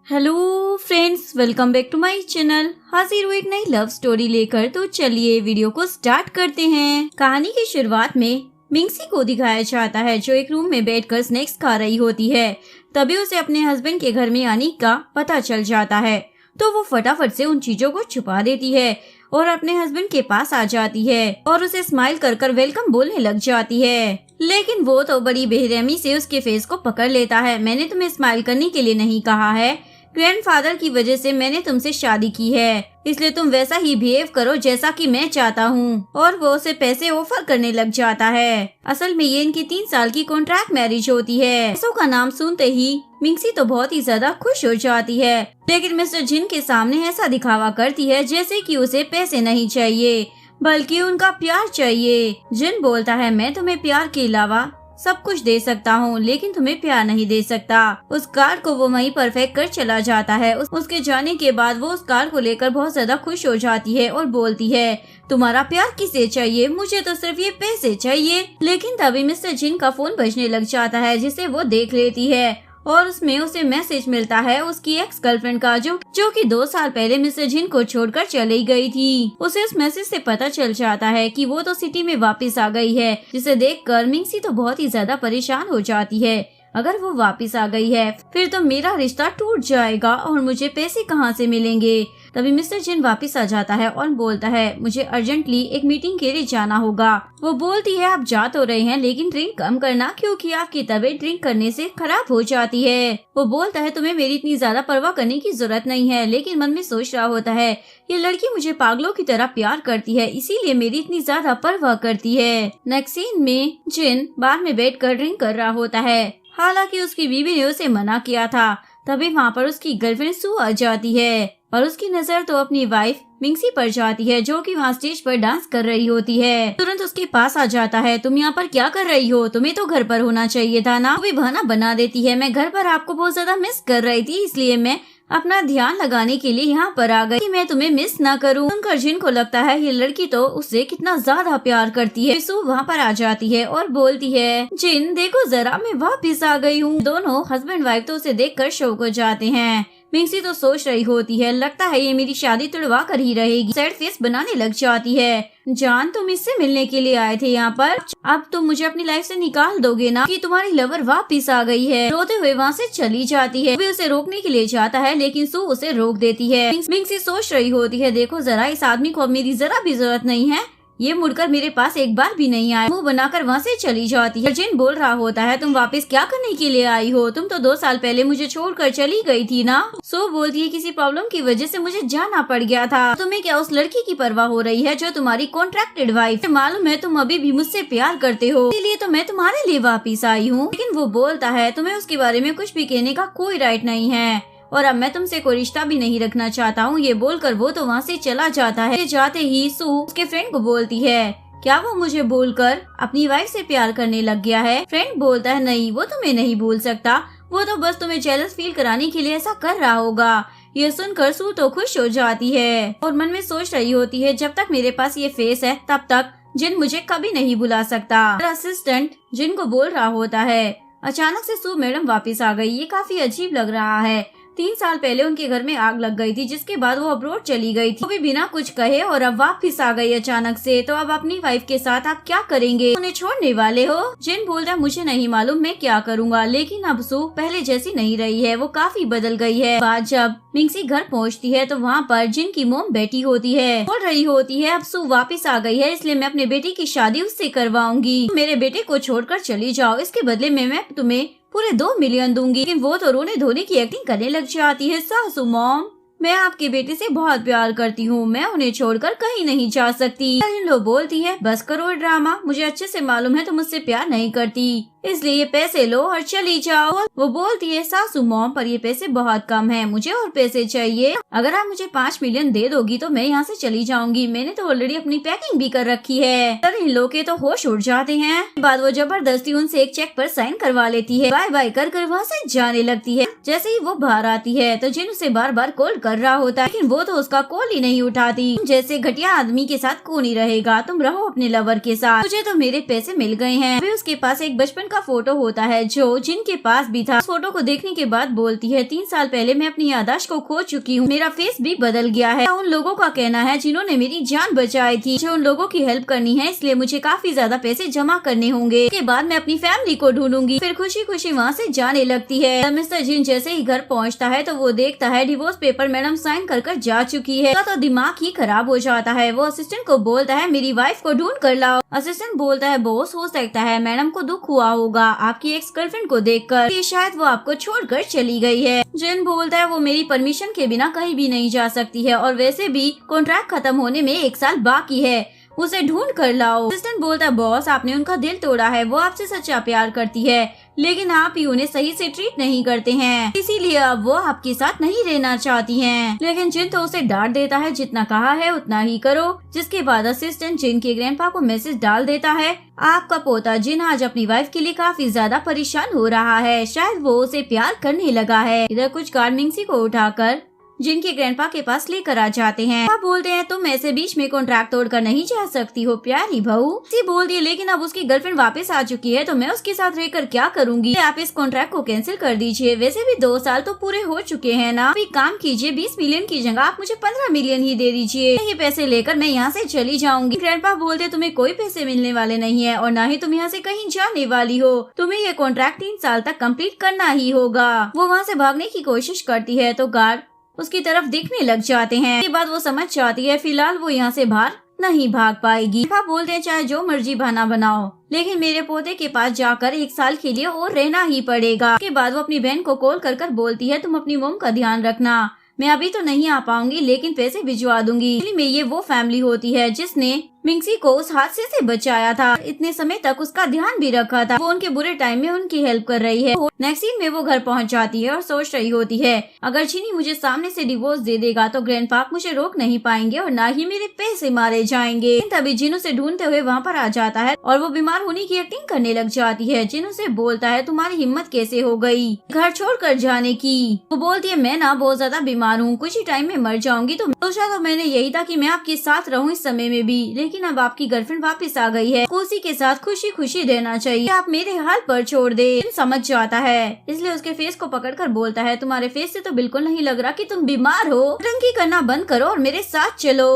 Hello friends, welcome back to my channel. हाजिर हूँ एक नई लव स्टोरी लेकर। तो चलिए वीडियो को स्टार्ट करते हैं। कहानी की शुरुआत में मिंगसी को दिखाया जाता है जो एक रूम में बैठकर स्नैक्स खा रही होती है। तभी उसे अपने हस्बैंड के घर में आने का पता चल जाता है, तो वो फटाफट से उन चीजों को छुपा देती है और अपने हस्बैंड के पास आ जाती है और उसे स्माइल कर कर वेलकम बोलने लग जाती है। लेकिन वो तो बड़ी बेरहमी से उसके फेस को पकड़ लेता है। मैंने तुम्हें स्माइल करने के लिए नहीं कहा है, ग्रैंडफादर की वजह से मैंने तुमसे शादी की है, इसलिए तुम वैसा ही बिहेव करो जैसा कि मैं चाहता हूँ। और वो उसे पैसे ऑफर करने लग जाता है। असल में ये इनकी 3 साल की कॉन्ट्रैक्ट मैरिज होती है। पैसों का नाम सुनते ही मिंगसी तो बहुत ही ज्यादा खुश हो जाती है, लेकिन मिस्टर जिन के सामने ऐसा दिखावा करती है जैसे कि उसे पैसे नहीं चाहिए बल्कि उनका प्यार चाहिए। जिन बोलता है, मैं तुम्हें प्यार के अलावा सब कुछ दे सकता हूँ लेकिन तुम्हें प्यार नहीं दे सकता। उस कार को वो वहीं पर फेंक कर चला जाता है। उसके जाने के बाद वो उस कार को लेकर बहुत ज्यादा खुश हो जाती है और बोलती है, तुम्हारा प्यार किसे चाहिए, मुझे तो सिर्फ ये पैसे चाहिए। लेकिन तभी मिस्टर जिन का फोन बजने लग जाता है जिसे वो देख लेती है और उसमें उसे मैसेज मिलता है उसकी एक्स गर्लफ्रेंड का जो कि 2 साल पहले मिस्टर जिन को छोड़कर चली गई थी। उसे उस मैसेज से पता चल जाता है कि वो तो सिटी में वापस आ गई है, जिसे देखकर मिंगसी तो बहुत ही ज्यादा परेशान हो जाती है। अगर वो वापस आ गई है फिर तो मेरा रिश्ता टूट जाएगा और मुझे पैसे कहाँ से मिलेंगे। तभी मिस्टर जिन वापस आ जाता है और बोलता है, मुझे अर्जेंटली एक मीटिंग के लिए जाना होगा। वो बोलती है, आप जा तो रहे हैं लेकिन ड्रिंक कम करना क्योंकि आपकी तबीयत ड्रिंक करने से खराब हो जाती है। वो बोलता है, तुम्हें मेरी इतनी ज्यादा परवाह करने की जरूरत नहीं है, लेकिन मन में सोच रहा होता है ये लड़की मुझे पागलों की तरह प्यार करती है, इसीलिए मेरी इतनी ज्यादा परवाह करती है। नेक्स्ट सीन में जिन बार में बैठकर ड्रिंक कर रहा होता है। हालांकि उसकी बीवी ने उसे मना किया था। तभी वहाँ पर उसकी गर्लफ्रेंड सू आ जाती है और उसकी नजर तो अपनी वाइफ मिंगसी पर जाती है जो कि वहाँ स्टेज पर डांस कर रही होती है। तुरंत उसके पास आ जाता है, तुम यहाँ पर क्या कर रही हो, तुम्हें तो घर पर होना चाहिए था ना। वो भी बहाना बना देती है, मैं घर पर आपको बहुत ज्यादा मिस कर रही थी, इसलिए मैं अपना ध्यान लगाने के लिए यहाँ पर आ गई कि मैं तुम्हें मिस ना करूँ। सुनकर जिन को लगता है ये लड़की तो उससे कितना ज्यादा प्यार करती है। सू वहाँ पर आ जाती है और बोलती है, जिन देखो जरा, मैं वापिस आ गई हूँ। दोनों हस्बैंड वाइफ तो उसे देखकर शौक हो जाते हैं। मिंगसी तो सोच रही होती है, लगता है ये मेरी शादी तुड़वा कर ही रहेगी। सैड फेस बनाने लग जाती है। जान, तुम इससे मिलने के लिए आए थे यहाँ पर, अब तुम मुझे अपनी लाइफ से निकाल दोगे ना कि तुम्हारी लवर वापिस आ गई है। रोते हुए वहाँ से चली जाती है। वे उसे रोकने के लिए जाता है लेकिन सू उसे रोक देती है। मिंगसी सोच रही होती है, देखो जरा, इस आदमी को अब मेरी जरा भी जरूरत नहीं है, ये मुड़कर मेरे पास एक बार भी नहीं आया। मुंह बनाकर वहाँ से चली जाती है। जिन बोल रहा होता है, तुम वापस क्या करने के लिए आई हो, तुम तो 2 साल पहले मुझे छोड़कर चली गई थी ना। सो बोलती है, किसी प्रॉब्लम की वजह से मुझे जाना पड़ गया था। तुम्हें क्या उस लड़की की परवाह हो रही है जो तुम्हारी कॉन्ट्रैक्टेड वाइफ है? मालूम है तुम अभी भी मुझसे प्यार करते हो, इसीलिए तो मैं तुम्हारे लिए वापिस आई हूँ। लेकिन वो बोलता है, तुम्हें उसके बारे में कुछ भी कहने का कोई राइट नहीं है और अब मैं तुमसे कोई रिश्ता भी नहीं रखना चाहता हूँ। ये बोलकर वो तो वहाँ से चला जाता है। जाते ही सू उसके फ्रेंड को बोलती है, क्या वो मुझे भूलकर अपनी वाइफ से प्यार करने लग गया है? फ्रेंड बोलता है, नहीं, वो तुम्हें नहीं भूल सकता, वो तो बस तुम्हें जेलस फील कराने के लिए ऐसा कर रहा होगा। ये सुनकर सू तो खुश हो जाती है और मन में सोच रही होती है, जब तक मेरे पास ये फेस है तब तक जिन मुझे कभी नहीं बुला सकता। असिस्टेंट जिन को बोल रहा होता है, अचानक से सू मैडम वापिस आ गई, ये काफी अजीब लग रहा है। 3 साल पहले उनके घर में आग लग गई थी, जिसके बाद वो अब्रॉड चली गई थी। वो भी बिना कुछ कहे और अब वापस आ गई अचानक से। तो अब अपनी वाइफ के साथ आप क्या करेंगे, उन्हें छोड़ने वाले हो? जिन बोलता है, मुझे नहीं मालूम मैं क्या करूँगा, लेकिन अब सू पहले जैसी नहीं रही है, वो काफी बदल गई है। बाद जब मिंगसी घर पहुँचती है तो वहाँ पर जिन की मोम बैठी होती है, बोल रही होती है, अब सू वापस आ गई है, इसलिए मैं अपने बेटे की शादी उससे करवाऊंगी। मेरे बेटे को छोड़कर चली जाओ, इसके बदले में मैं तुम्हें पूरे 2 मिलियन दूंगी। लेकिन वो तो रोने धोने की एक्टिंग करने लग जाती है। सासू मॉम, मैं आपके बेटे से बहुत प्यार करती हूँ, मैं उन्हें छोड़कर कहीं नहीं जा सकती। इन लोग बोलती है, बस करो ड्रामा, मुझे अच्छे से मालूम है तुम मुझसे प्यार नहीं करती, इसलिए ये पैसे लो और चली जाओ। वो बोलती है, सासू मॉम, पर ये पैसे बहुत कम हैं, मुझे और पैसे चाहिए। अगर आप मुझे 5 मिलियन दे दोगी तो मैं यहाँ से चली जाऊंगी, मैंने तो ऑलरेडी अपनी पैकिंग भी कर रखी है। तर इन लोग के तो होश उड़ जाते हैं। बाद वो जबरदस्ती उनसे एक चेक पर साइन करवा लेती है। बाय बाय कर वहाँ से जाने लगती है। जैसे ही वो बाहर आती है तो जिन उसे बार बार कॉल कर रहा होता है, लेकिन वो तो उसका कॉल ही नहीं उठाती। जैसे घटिया आदमी के साथ कौन ही रहेगा, तुम रहो अपने लवर के साथ, मुझे तो मेरे पैसे मिल गए हैं। अभी उसके पास एक बचपन गर्लफ्रेंड का फोटो होता है जो जिन के पास भी था। फोटो को देखने के बाद बोलती है 3 साल पहले मैं अपनी याददाश्त को खो चुकी हूँ, मेरा फेस भी बदल गया है। उन लोगों का कहना है जिन्होंने मेरी जान बचाई थी, मुझे उन लोगों की हेल्प करनी है, इसलिए मुझे काफी ज्यादा पैसे जमा करने होंगे। इसके बाद मैं अपनी फैमिली को ढूंढूंगी। फिर खुशी खुशी वहाँ से जाने लगती है। मिस्टर जिन जैसे ही घर पहुँचता है तो वो देखता है डिवोर्स पेपर मैडम साइन कर जा चुकी है। तो दिमाग ही खराब हो जाता है। वो असिस्टेंट को बोलता है मेरी वाइफ को ढूंढ कर लाओ। असिस्टेंट बोलता है बॉस, हो सकता है मैडम को दुख हुआ होगा आपकी एक्स गर्लफ्रेंड को देखकर, ये शायद वो आपको छोड़कर चली गई है। जिन बोलता है वो मेरी परमिशन के बिना कहीं भी नहीं जा सकती है और वैसे भी कॉन्ट्रैक्ट खत्म होने में 1 साल बाकी है, उसे ढूंढ कर लाओ। असिस्टेंट बोलता है बॉस आपने उनका दिल तोड़ा है, वो आपसे सच्चा प्यार करती है लेकिन आप ही उन्हें सही से ट्रीट नहीं करते हैं, इसीलिए अब वो आपके साथ नहीं रहना चाहती हैं। लेकिन जिन तो उसे डांट देता है जितना कहा है उतना ही करो। जिसके बाद असिस्टेंट जिन के ग्रैंडपा को मैसेज डाल देता है आपका पोता जिन आज अपनी वाइफ के लिए काफी ज्यादा परेशान हो रहा है, शायद वो उसे प्यार करने लगा है। इधर कुछ गार्ड मिंगसी को उठाकर जिनके ग्रैंडपा के पास लेकर आ जाते हैं। आप बोलते हैं तुम ऐसे बीच में कॉन्ट्रैक्ट तोड़कर नहीं जा सकती हो प्यारी बहू। सी बोलती है लेकिन अब उसकी गर्लफ्रेंड वापस आ चुकी है तो मैं उसके साथ रहकर क्या करूंगी, आप इस कॉन्ट्रैक्ट को कैंसिल कर दीजिए। वैसे भी 2 साल तो पूरे हो चुके हैं ना, अभी काम कीजिए 20 मिलियन की जगह आप मुझे 15 मिलियन ही दे दीजिए, ये पैसे लेकर मैं यहाँ से चली जाऊंगी। ग्रैंडपा बोलते तुम्हें कोई पैसे मिलने वाले नहीं है और न ही तुम यहाँ से कहीं जाने वाली हो, तुम्हें ये कॉन्ट्रैक्ट 3 साल तक कम्प्लीट करना ही होगा। वो वहाँ से भागने की कोशिश करती है तो गार्ड उसकी तरफ देखने लग जाते हैं। इसके बाद वो समझ जाती है फिलहाल वो यहाँ से बाहर नहीं भाग पाएगी। पापा बोलते हैं चाहे जो मर्जी बहाना बनाओ लेकिन मेरे पोते के पास जाकर 1 साल के लिए और रहना ही पड़ेगा। उसके बाद वो अपनी बहन को कॉल कर बोलती है तुम अपनी मोम का ध्यान रखना, मैं अभी तो नहीं आ पाऊंगी लेकिन पैसे भिजवा दूंगी। में ये वो फैमिली होती है जिसने मिंगसी को उस हादसे से बचाया था, इतने समय तक उसका ध्यान भी रखा था, वो उनके बुरे टाइम में उनकी हेल्प कर रही है। नेक्स्ट सीन में वो घर पहुंच जाती है और सोच रही होती है अगर जिनी मुझे सामने से डिवोर्स दे देगा तो ग्रैंडपा मुझे रोक नहीं पाएंगे और न ही मेरे पैसे मारे जाएंगे। तभी जिनू से ढूंढते हुए वहाँ पर आ जाता है और वो बीमार होने की एक्टिंग करने लग जाती है। जिनू से बोलता है तुम्हारी हिम्मत कैसे हो गई घर छोड़कर जाने की। वो बोलती है मैं ना बहुत ज्यादा बीमार हूँ, कुछ ही टाइम में मर जाऊंगी, तो सोचा तो मैंने यही था कि मैं आपके साथ रहूं इस समय में भी, लेकिन अब आपकी गर्लफ्रेंड वापस आ गई है, उसी के साथ खुशी खुशी रहना चाहिए, आप मेरे हाल पर छोड़ दे। समझ जाता है इसलिए उसके फेस को पकड़कर बोलता है तुम्हारे फेस से तो बिल्कुल नहीं लग रहा कि तुम बीमार हो, टंकी करना बंद करो और मेरे साथ चलो।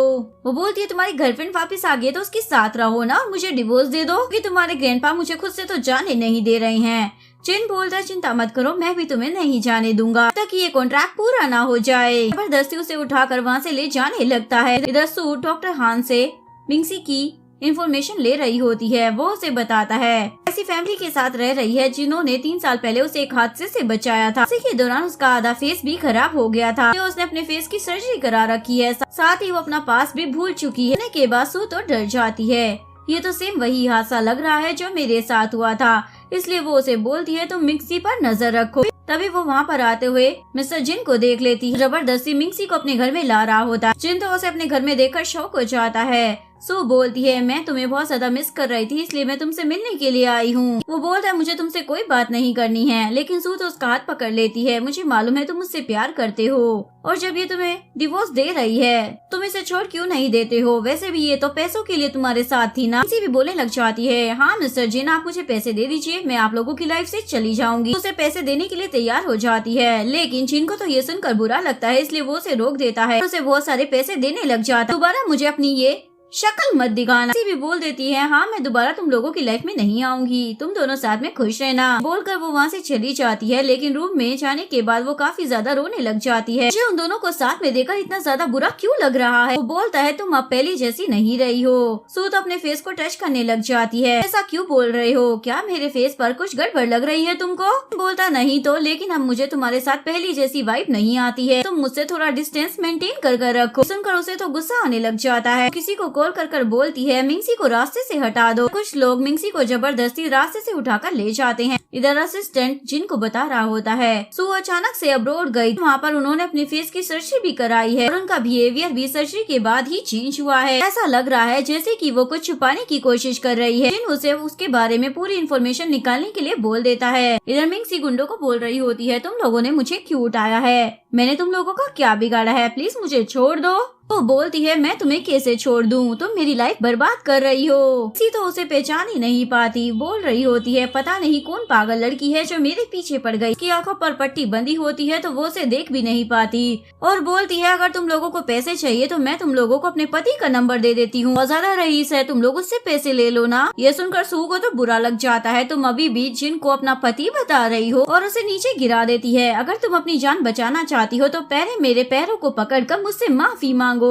वो बोलती है तुम्हारी गर्लफ्रेंड वापस आ गई है तो उसके साथ रहो ना और मुझे डिवोर्स दे दो कि तुम्हारे ग्रैंडपा मुझे खुद से तो जाने नहीं दे रहे हैं। जिन बोलता है चिंता मत करो मैं भी तुम्हें नहीं जाने दूंगा तक ये कॉन्ट्रैक्ट पूरा ना हो जाए। जबरदस्ती उसे उठाकर वहाँ से ले जाने लगता है। इधर सू डॉक्टर हान से मिंगसी की इन्फॉर्मेशन ले रही होती है। वो उसे बताता है ऐसी फैमिली के साथ रह रही है जिन्होंने 3 साल पहले उसे एक हादसे से बचाया था। इसी के दौरान उसका आधा फेस भी खराब हो गया था, उसने अपने फेस की सर्जरी करा रखी है, साथ ही वो अपना पास भी भूल चुकी है। के बाद सू तो डर जाती है, ये तो सेम वही हादसा लग रहा है जो मेरे साथ हुआ था, इसलिए वो उसे बोलती है तुम मिंगसी पर नजर रखो। तभी वो वहाँ पर आते हुए मिस्टर जिन को देख लेती है, जबरदस्ती मिंगसी को अपने घर में ला रहा होता है। जिन तो उसे अपने घर में देखकर शौक हो जाता है। सू बोलती है मैं तुम्हें बहुत ज्यादा मिस कर रही थी इसलिए मैं तुमसे मिलने के लिए आई हूँ। वो बोलता है मुझे तुमसे कोई बात नहीं करनी है, लेकिन सू तो उसका हाथ पकड़ लेती है, मुझे मालूम है तुम मुझसे प्यार करते हो और जब ये तुम्हें डिवोर्स दे रही है तुम इसे छोड़ क्यों नहीं देते हो, वैसे भी ये तो पैसों के लिए तुम्हारे साथ थी ना। किसी भी बोलने लग जाती है हाँ मिस्टर जिन आप मुझे पैसे दे दीजिए, मैं आप लोगों की लाइफ से चली जाऊंगी। उसे पैसे देने के लिए तैयार हो जाती है, लेकिन जिन को तो ये सुनकर बुरा लगता है इसलिए वो उसे रोक देता है, उसे बहुत सारे पैसे देने लग जाता है। दोबारा मुझे अपनी ये शक्ल मत दिखाना। भी बोल देती है हाँ मैं दोबारा तुम लोगों की लाइफ में नहीं आऊंगी, तुम दोनों साथ में खुश रहना। बोलकर वो वहाँ से चली जाती है, लेकिन रूम में जाने के बाद वो काफी ज्यादा रोने लग जाती है। मुझे उन दोनों को साथ में देखकर इतना ज्यादा बुरा क्यों लग रहा है। वो बोलता है तुम अब पहली जैसी नहीं रही हो। सू तो अपने फेस को टच करने लग जाती है, ऐसा क्यों बोल रहे हो, क्या मेरे फेस पर कुछ गड़बड़ लग रही है तुमको। बोलता नहीं तो, लेकिन अब मुझे तुम्हारे साथ पहली जैसी वाइब नहीं आती है, तुम मुझसे थोड़ा डिस्टेंस मेंटेन कर रखो। सुनकर उसे तो गुस्सा आने लग जाता है, किसी को कॉल कर बोलती है मिंगसी को रास्ते से हटा दो। कुछ लोग मिंगसी को जबरदस्ती रास्ते से उठाकर ले जाते हैं। इधर असिस्टेंट जिन को बता रहा होता है सू अचानक से अब्रोड गई, वहाँ पर उन्होंने अपने फेस की सर्जरी भी कराई है और उनका बिहेवियर भी सर्जरी के बाद ही चेंज हुआ है। ऐसा लग रहा है जैसे कि वो कुछ छुपाने की कोशिश कर रही है। जिन उसे उसके बारे में पूरी इन्फॉर्मेशन निकालने के लिए बोल देता है। इधर मिंगसी गुंडों को बोल रही होती है तुम लोगों ने मुझे क्यों उठाया है, मैंने तुम लोगों का क्या बिगाड़ा है, प्लीज मुझे छोड़ दो। वो बोलती है मैं तुम्हें कैसे छोड़ दूँ, तुम मेरी लाइफ बर्बाद कर रही हो। मिंसी तो उसे पहचान ही नहीं पाती, बोल रही होती है पता नहीं कौन पागल लड़की है जो मेरे पीछे पड़ गई। उसकी आंखों पर पट्टी बंधी होती है तो वो उसे देख भी नहीं पाती और बोलती है अगर तुम लोगों को पैसे चाहिए तो मैं तुम लोगों को अपने पति का नंबर दे देती हूँ, बहुत ज्यादा रईस है, तुम लोग उससे पैसे ले लो ना। ये सुनकर सू को तो बुरा लग जाता है, तुम अभी भी जिन को अपना पति बता रही हो, और उसे नीचे गिरा देती है। अगर तुम अपनी जान बचाना चाहती हो तो पहले मेरे पैरों को पकड़कर मुझसे माफी मांगो।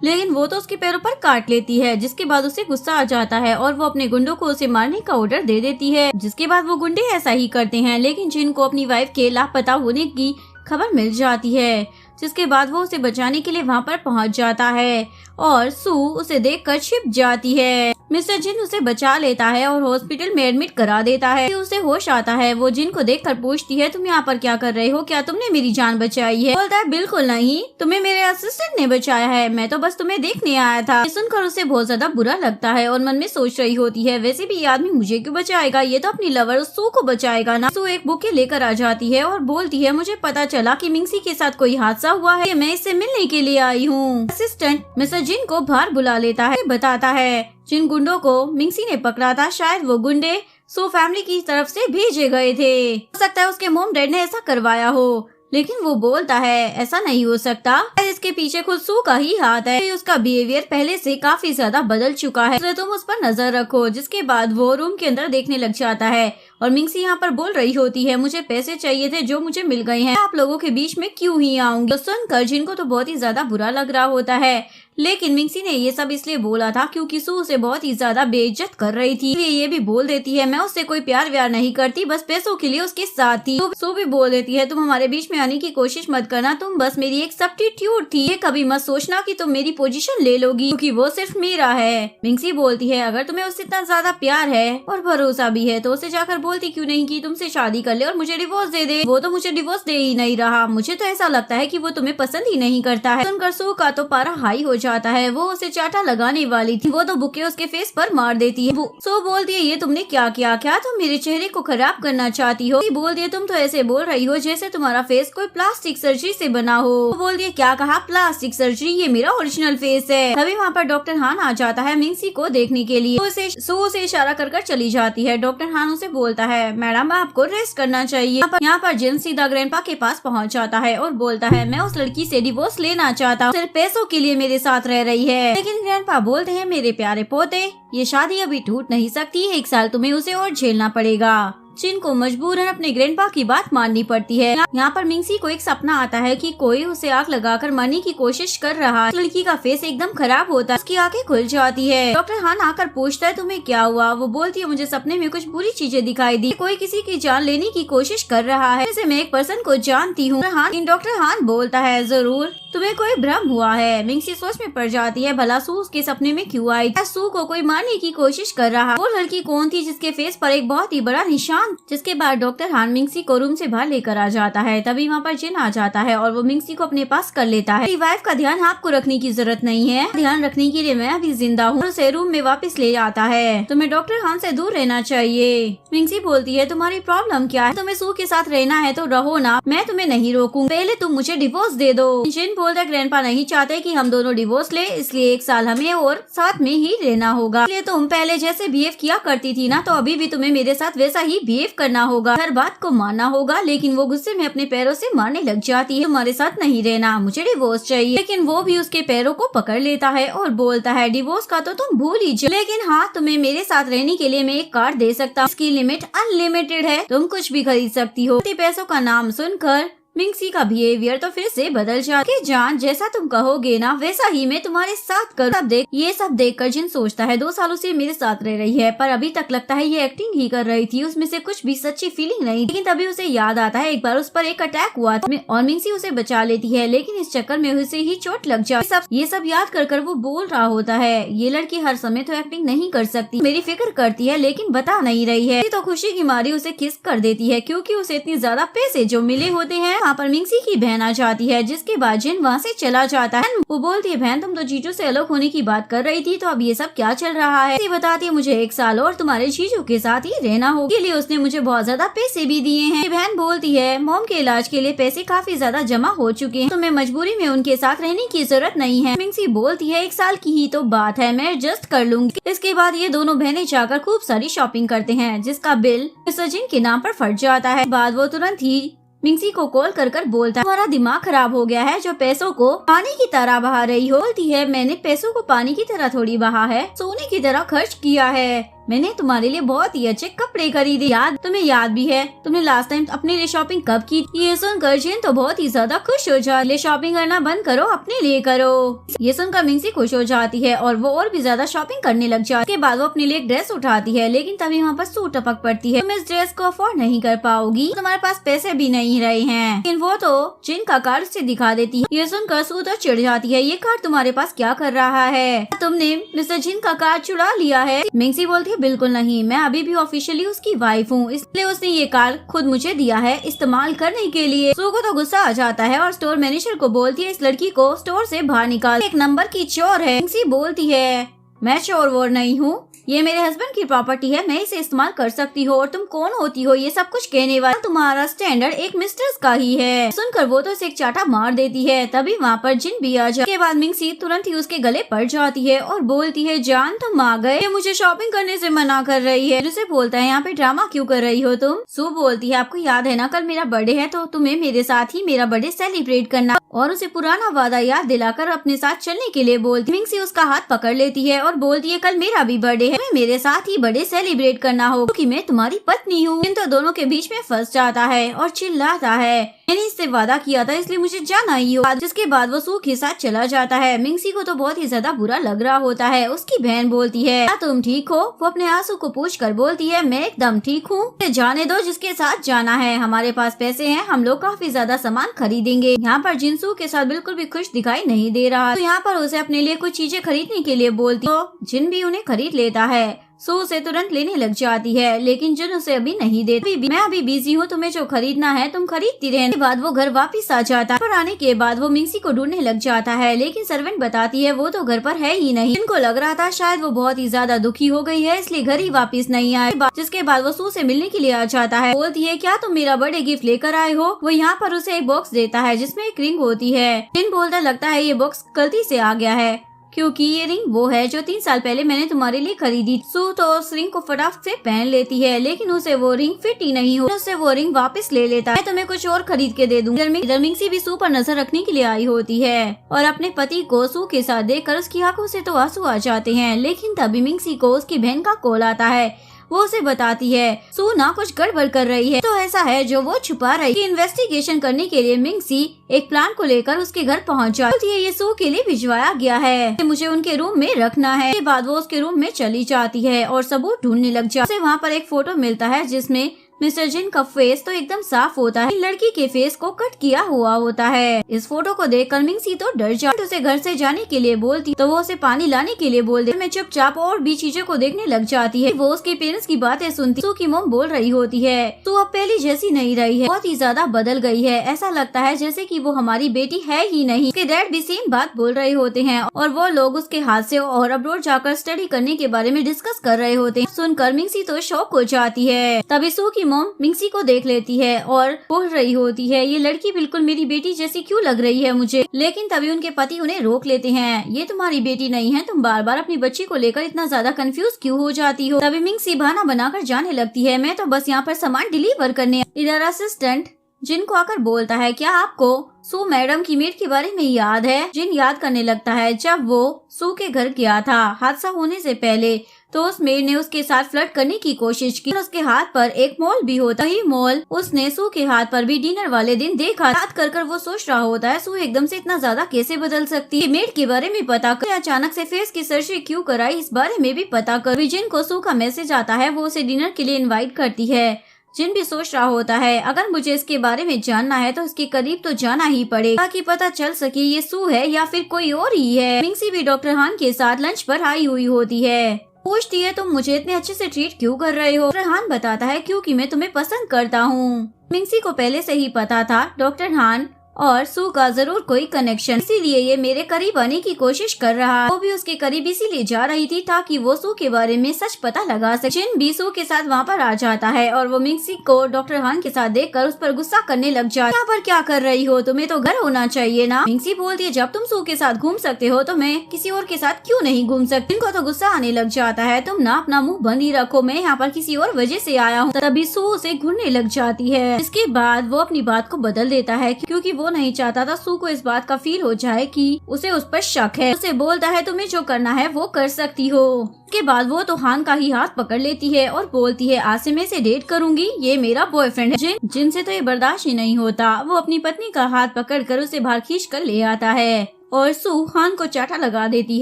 लेकिन वो तो उसके पैरों पर काट लेती है, जिसके बाद उसे गुस्सा आ जाता है और वो अपने गुंडों को उसे मारने का ऑर्डर दे देती है, जिसके बाद वो गुंडे ऐसा ही करते हैं। लेकिन जिन को अपनी वाइफ के लापता होने की खबर मिल जाती है, जिसके बाद वो उसे बचाने के लिए वहाँ पर पहुँच जाता है और सू उसे देखकर छिप जाती है। मिस्टर जिन उसे बचा लेता है और हॉस्पिटल में एडमिट करा देता है। उसे होश आता है, वो जिन को देखकर पूछती है तुम यहाँ पर क्या कर रहे हो, क्या तुमने मेरी जान बचाई है? बोलता है बिल्कुल नहीं, तुम्हें मेरे असिस्टेंट ने बचाया है, मैं तो बस तुम्हें देखने आया था। ये सुनकर उसे बहुत ज्यादा बुरा लगता है और मन में सोच रही होती है वैसे भी ये आदमी मुझे क्यों बचाएगा, ये तो अपनी लवर सू को बचाएगा ना। सू एक बुके लेकर आ जाती है और बोलती है मुझे पता चला कि मिंसी के साथ कोई हादसा हुआ है, मैं इससे मिलने के लिए आई हूँ। असिस्टेंट मिस्टर जिन को बाहर बुला लेता है, बताता है जिन गुंडों को मिंसी ने पकड़ा था शायद वो गुंडे सो फैमिली की तरफ से भेजे गए थे, हो सकता है उसके मोम डैड ने ऐसा करवाया हो। लेकिन वो बोलता है ऐसा नहीं हो सकता, इसके पीछे खुद सू का ही हाथ है, उसका बिहेवियर पहले से काफी ज्यादा बदल चुका है, तो तुम उस पर नजर रखो। जिसके बाद वो रूम के अंदर देखने लग जाता है और मिंसी यहाँ पर बोल रही होती है मुझे पैसे चाहिए थे जो मुझे मिल गए हैं, आप लोगों के बीच में क्यों ही आऊंगी। तो सुनकर जिनको तो बहुत ही ज्यादा बुरा लग रहा होता है, लेकिन मिंसी ने ये सब इसलिए बोला था क्योंकि सू उसे बहुत ही ज्यादा बेइज्जत कर रही थी। ये भी बोल देती है मैं उससे कोई प्यार व्यार नहीं करती, बस पैसों के लिए उसके साथ थी। सू भी बोल देती है तुम हमारे बीच में आने की कोशिश मत करना, तुम बस मेरी एक सब्स्टिट्यूट थी, ये कभी मत सोचना कि तुम मेरी पोजीशन ले लोगी क्योंकि वो सिर्फ मेरा है। मिंसी बोलती है अगर तुम्हें उससे इतना ज्यादा प्यार है और भरोसा भी है तो उसे जाकर बोलती क्यों नहीं कि तुमसे शादी कर ले और मुझे डिवोर्स दे दे। वो तो मुझे डिवोर्स दे ही नहीं रहा, मुझे तो ऐसा लगता है कि वो तुम्हें पसंद ही नहीं करता है। सुनकर सू का तो पारा हाई हो जाता है, वो उसे चाटा लगाने वाली थी, वो तो बुके उसके फेस पर मार देती है। सो बोलती है ये तुमने क्या किया, क्या तुम मेरे चेहरे को खराब करना चाहती हो? बोलती है तुम तो ऐसे बोल रही हो जैसे तुम्हारा फेस कोई प्लास्टिक सर्जरी से बना हो। बोलती है क्या कहा, प्लास्टिक सर्जरी, ये मेरा ओरिजिनल फेस है। तभी वहाँ पर डॉक्टर हान आ जाता है मिंसी को देखने के लिए, सो उसे इशारा कर चली जाती है। डॉक्टर हान उसे बोलता है मैडम आपको रेस्ट करना चाहिए। यहाँ पर जिन सीधा ग्रैंडपा के पास पहुँच जाता है और बोलता है मैं उस लड़की से डिवोर्स लेना चाहता हूँ, सिर्फ पैसों के लिए मेरे साथ रह रही है। लेकिन ग्रैंडपा बोलते हैं मेरे प्यारे पोते ये शादी अभी टूट नहीं सकती, 1 साल तुम्हें उसे और झेलना पड़ेगा। जिन को मजबूरन अपने ग्रैंडपा की बात माननी पड़ती है। यहाँ पर मिंसी को एक सपना आता है कि कोई उसे आग लगाकर मारने की कोशिश कर रहा है। लड़की का फेस एकदम खराब होता है, उसकी आंखें खुल जाती है। डॉक्टर हान आकर पूछता है तुम्हें क्या हुआ? वो बोलती है मुझे सपने में कुछ बुरी चीजें दिखाई दी, कोई किसी की जान लेने की कोशिश कर रहा है, जैसे मैं एक पर्सन को जानती हूँ। डॉक्टर हान बोलता है जरूर तुम्हें कोई भ्रम हुआ है। मिंसी सोच में पड़ जाती है भला सू उसके सपने में क्यों आई, सू को कोई मारने की कोशिश कर रहा। वो लड़की कौन थी जिसके फेस पर एक बहुत ही बड़ा निशान? जिसके बाद डॉक्टर हान मिंसी को रूम से बाहर लेकर आ जाता है। तभी वहाँ पर जिन आ जाता है और वो मिंसी को अपने पास कर लेता है। वाइफ का ध्यान आपको रखने की जरूरत नहीं है, ध्यान रखने के लिए मैं अभी जिंदा हूँ। उसे रूम में वापस ले जाता है। तुम्हें डॉक्टर हान से दूर रहना चाहिए। मिंसी बोलती है तुम्हारी प्रॉब्लम क्या है? तुम्हें सू के साथ रहना है तो रहो ना, मैं तुम्हें नहीं रोकूं, पहले तुम मुझे डिवोर्स दे दो। जिन बोलता है ग्रैंडपा नहीं चाहते कि हम दोनों डिवोर्स ले, इसलिए 1 साल हमें और साथ में ही रहना होगा। इसलिए तुम पहले जैसे बिहेव किया करती थी ना, तो अभी भी तुम्हें मेरे साथ वैसा ही बिहेव करना होगा, हर बात को मानना होगा। लेकिन वो गुस्से में अपने पैरों से मारने लग जाती है, तुम्हारे साथ नहीं रहना, मुझे डिवोर्स चाहिए। लेकिन वो भी उसके पैरों को पकड़ लेता है और बोलता है डिवोर्स का तो तुम भूल ही जाओ, लेकिन हाँ तुम्हें मेरे साथ रहने के लिए मैं एक कार दे सकता हूँ, इसकी लिमिट अनलिमिटेड है, तुम कुछ भी खरीद सकती हो। पैसों का नाम सुनकर मिंसी का बिहेवियर तो फिर से बदल जाती है। जान जैसा तुम कहोगे ना वैसा ही मैं तुम्हारे साथ करूँ। ये सब देखकर जिन सोचता है 2 सालों से मेरे साथ रह रही है, पर अभी तक लगता है ये एक्टिंग ही कर रही थी, उसमें से कुछ भी सच्ची फीलिंग नहीं। लेकिन तभी उसे याद आता है एक बार उस पर एक अटैक हुआ था और मिंसी उसे बचा लेती है, लेकिन इस चक्कर में उसे ही चोट लग जाती। ये सब याद कर वो बोल रहा होता है ये लड़की हर समय तो एक्टिंग नहीं कर सकती, मेरी फिक्र करती है लेकिन बता नहीं रही है। तो खुशी की मारी उसे किस कर देती है, क्योंकि उसे इतनी ज्यादा पैसे जो मिले होते हैं वहाँ पर मिंगसी की बहन आ जाती है, जिसके बाद जिन वहाँ से चला जाता है। वो बोलती है, बहन तुम तो जीजू से अलग होने की बात कर रही थी, तो अब ये सब क्या चल रहा है? बताती है, मुझे 1 साल और तुम्हारे जीजू के साथ ही रहना होगा, इसलिए उसने मुझे बहुत ज्यादा पैसे भी दिए हैं। बहन बोलती है, मॉम के इलाज के लिए पैसे काफी ज्यादा जमा हो चुके हैं, तुम्हें मजबूरी में उनके साथ रहने की जरूरत नहीं है। मिंगसी बोलती है, 1 साल की ही तो बात है, मैं एडजस्ट कर लूंगी। इसके बाद ये दोनों बहनें जाकर खूब सारी शॉपिंग करते हैं, जिसका बिल मिस्टर जिन के नाम पर फट जाता है। बाद वो तुरंत ही मिंगसी को कॉल कर कर बोलता है, तुम्हारा दिमाग खराब हो गया है, जो पैसों को पानी की तरह बहा रही हो। बोलती है, मैंने पैसों को पानी की तरह थोड़ी बहा है, सोने की तरह खर्च किया है। मैंने तुम्हारे लिए बहुत ही अच्छे कपड़े खरीदे, तुम्हें याद भी है तुमने लास्ट टाइम अपने लिए शॉपिंग कब की? ये सुनकर जिन तो बहुत ही ज्यादा खुश हो जाती है, शॉपिंग करना बंद करो, अपने लिए करो। ये सुनकर मिंगसी खुश हो जाती है और वो और भी ज्यादा शॉपिंग करने लग जाती है। उसके बाद वो अपने लिए एक ड्रेस उठाती है, लेकिन तभी वहाँ पर सू टपक पड़ती है, तुम इस ड्रेस को अफोर्ड नहीं कर पाओगी, तुम्हारे पास पैसे भी नहीं रहे हैं। लेकिन वो तो जिन का कार्ड से दिखा देती है। ये सुनकर सू तो चिढ़ जाती है, ये कार्ड तुम्हारे पास क्या कर रहा है? तुमने मिस्टर जिन का कार्ड चुरा लिया है? मिंगसी बोलती है, बिल्कुल नहीं, मैं अभी भी ऑफिशियली उसकी वाइफ हूँ, इसलिए उसने ये कार्ड खुद मुझे दिया है इस्तेमाल करने के लिए। सू को तो गुस्सा आ जाता है और स्टोर मैनेजर को बोलती है, इस लड़की को स्टोर से बाहर निकाल, एक नंबर की चोर है। मिंगसी बोलती है, मैं चोर वोर नहीं हूँ, ये मेरे हस्बैंड की प्रॉपर्टी है, मैं इसे इस्तेमाल कर सकती हूँ, और तुम कौन होती हो ये सब कुछ कहने वाला? तुम्हारा स्टैंडर्ड एक मिस्ट्रेस का ही है। सुनकर वो तो उसे एक चाटा मार देती है। तभी वहाँ पर जिन भी आ जाए। के बाद मिंगसी तुरंत ही उसके गले पड़ जाती है और बोलती है, जान तुम आ गए, ये मुझे शॉपिंग करने से मना कर रही है। उसे बोलता है, यहाँ पे ड्रामा क्यों कर रही हो तुम? सू बोलती है, आपको याद है ना कल मेरा बर्थडे है, तो तुम्हें मेरे साथ ही मेरा बर्थडे सेलिब्रेट करना, और उसे पुराना वादा याद दिलाकर अपने साथ चलने के लिए बोलती। मिंगसी उसका हाथ पकड़ लेती है और बोलती है, कल मेरा भी बर्थडे है, मेरे साथ ही बर्थडे सेलिब्रेट करना हो, क्योंकि मैं तुम्हारी पत्नी हूँ। तो दोनों के बीच में फंस जाता है और चिल्लाता है, मैंने इससे वादा किया था, इसलिए मुझे जाना ही हो। जिसके बाद वो सू के साथ चला जाता है। मिंगसी को तो बहुत ही ज्यादा बुरा लग रहा होता है। उसकी बहन बोलती है, क्या तुम ठीक हो? वो अपने आंसू को पूछ कर बोलती है, मैं एकदम ठीक हूँ, जाने दो जिसके साथ जाना है, हमारे पास पैसे हैं, हम लोग काफी ज्यादा सामान खरीदेंगे। यहाँ पर जिनसू के साथ बिल्कुल भी खुश दिखाई नहीं दे रहा, तो यहाँ पर उसे अपने लिए कुछ चीजें खरीदने के लिए बोलती, तो जिन भी उन्हें खरीद लेता है। सू उसे तुरंत लेने लग जाती है, लेकिन जिन उसे अभी नहीं देती। मैं अभी बिजी हूँ, तुम्हें जो खरीदना है तुम खरीदती रहने। के बाद वो घर वापस आ जाता है। पर आने के बाद वो मिंगसी को ढूंढने लग जाता है, लेकिन सर्वेंट बताती है वो तो घर पर है ही नहीं। इनको लग रहा था शायद वो बहुत ही ज्यादा दुखी हो गई है, इसलिए घर ही वापस नहीं आए। जिसके बाद वो सू से मिलने के लिए आ जाता है। बोलती है, क्या तुम मेरा बर्थडे गिफ्ट लेकर आए हो? वो यहाँ पर उसे एक बॉक्स देता है जिसमें एक रिंग होती है। जिन बोलता, लगता है ये बॉक्स गलती से आ गया है, क्योंकि ये रिंग वो है जो 3 साल पहले मैंने तुम्हारे लिए खरीदी। सू तो उस रिंग को फटाफट से पहन लेती है, लेकिन उसे वो रिंग फिट ही नहीं हो। उससे वो रिंग वापस ले लेता है, मैं तुम्हें कुछ और खरीद के दे दूंगी। मिंगसी भी सू पर नजर रखने के लिए आई होती है और अपने पति को सू के साथ देखकर उसकी आंखों से तो आंसू आ जाते हैं। लेकिन तभी मिंगसी को उसकी बहन का कॉल आता है। वो उसे बताती है, सू ना कुछ गड़बड़ कर रही है, तो ऐसा है जो वो छुपा रही है। इन्वेस्टिगेशन करने के लिए मिंगसी एक प्लान को लेकर उसके घर पहुंच जाती है। ये सू के लिए भिजवाया गया है, मुझे उनके रूम में रखना है। उसके बाद वो उसके रूम में चली जाती है और सबूत ढूंढने लग जाती है। वहाँ पर एक फोटो मिलता है जिसमें मिस्टर जिन का फेस तो एकदम साफ होता है, लड़की के फेस को कट किया हुआ होता है। इस फोटो को देखकर मिंगसी तो डर जाती है, उसे घर से जाने के लिए बोलती, तो वो उसे पानी लाने के लिए बोल देती। मैं चुपचाप और भी चीजों को देखने लग जाती है। वो उसके पेरेंट्स की बातें सुनती। सू की मॉम बोल रही होती है, तो अब पहले जैसी नहीं रही है, बहुत ही ज्यादा बदल गई है, ऐसा लगता है जैसे कि वो हमारी बेटी है ही नहीं। उसके डैड भी सेम बात बोल रहे होते हैं और वो लोग उसके हादसे और अब्रॉड जाकर स्टडी करने के बारे में डिस्कस कर रहे होते हैं। सुनकर मिंगसी तो शॉक हो जाती है। तभी सू की मॉम मिंगसी को देख लेती है और बोल रही होती है, ये लड़की बिल्कुल मेरी बेटी जैसी क्यों लग रही है मुझे। लेकिन तभी उनके पति उन्हें रोक लेते हैं, ये तुम्हारी बेटी नहीं है, तुम बार बार अपनी बच्ची को लेकर इतना ज्यादा कंफ्यूज क्यों हो जाती हो। तभी मिंगसी बहाना बनाकर जाने लगती है, मैं तो बस यहाँ पर सामान डिलीवर करने। इधर असिस्टेंट जिनको आकर बोलता है, क्या आपको सू मैडम की मेड के बारे में याद है? जिन याद करने लगता है, जब वो सू के घर गया था हादसा होने से पहले, तो उस मेड ने उसके साथ फ्लर्ट करने की कोशिश की। उसके हाथ पर एक मोल भी होता है, मोल उसने सू के हाथ पर भी डिनर वाले दिन देखा। याद कर कर वो सोच रहा होता है, सू एकदम से इतना ज्यादा कैसे बदल सकती है। मेड के बारे में पता कर, अचानक से फेस की सर्जरी क्यों कराई, इस बारे में भी पता कर। जिन को सू का मैसेज आता है, वो उसे डिनर के लिए इन्वाइट करती है। जिन भी सोच रहा होता है, अगर मुझे इसके बारे में जानना है तो इसके करीब तो जाना ही पड़ेगा ताकि पता चल सके ये सू है या फिर कोई और ही है। मिंगसी भी डॉक्टर हान के साथ लंच पर आई हुई होती है। पूछती है तुम मुझे इतने अच्छे से ट्रीट क्यों कर रहे हो। डॉक्टर हान बताता है क्योंकि मैं तुम्हें पसंद करता हूँ। मिंगसी को पहले से ही पता था डॉक्टर हान और सू का जरूर कोई कनेक्शन, इसीलिए ये मेरे करीब आने की कोशिश कर रहा है। वो भी उसके करीब इसीलिए जा रही थी ताकि वो सू के बारे में सच पता लगा सके। जिन भी सू के साथ वहाँ पर आ जाता है और वो मिंगसी को डॉक्टर हान के साथ देखकर उस पर गुस्सा करने लग जाता है। यहाँ पर क्या कर रही हो, तुम्हें तो घर होना चाहिए ना। मिंगसी बोलती है जब तुम सू के साथ घूम सकते हो तो मैं किसी और के साथ क्यों नहीं घूम सकती। इनको तो गुस्सा आने लग जाता है, तुम ना अपना मुँह बंद ही रखो, मैं यहाँ पर किसी और वजह से आया हूँ। तभी सू उसे घूरने लग जाती है। इसके बाद वो अपनी बात को बदल देता है क्योंकि वो नहीं चाहता था सू को इस बात का फील हो जाए कि उसे उस पर शक है। उसे बोलता है तुम्हें जो करना है वो कर सकती हो। उसके बाद वो तो हान का ही हाथ पकड़ लेती है और बोलती है आज से मैं इसे डेट करूंगी, ये मेरा बॉयफ्रेंड है। जिनसे तो ये बर्दाश्त ही नहीं होता। वो अपनी पत्नी का हाथ पकड़कर उसे बाहर खींच कर ले आता है और सू हान को चाटा लगा देती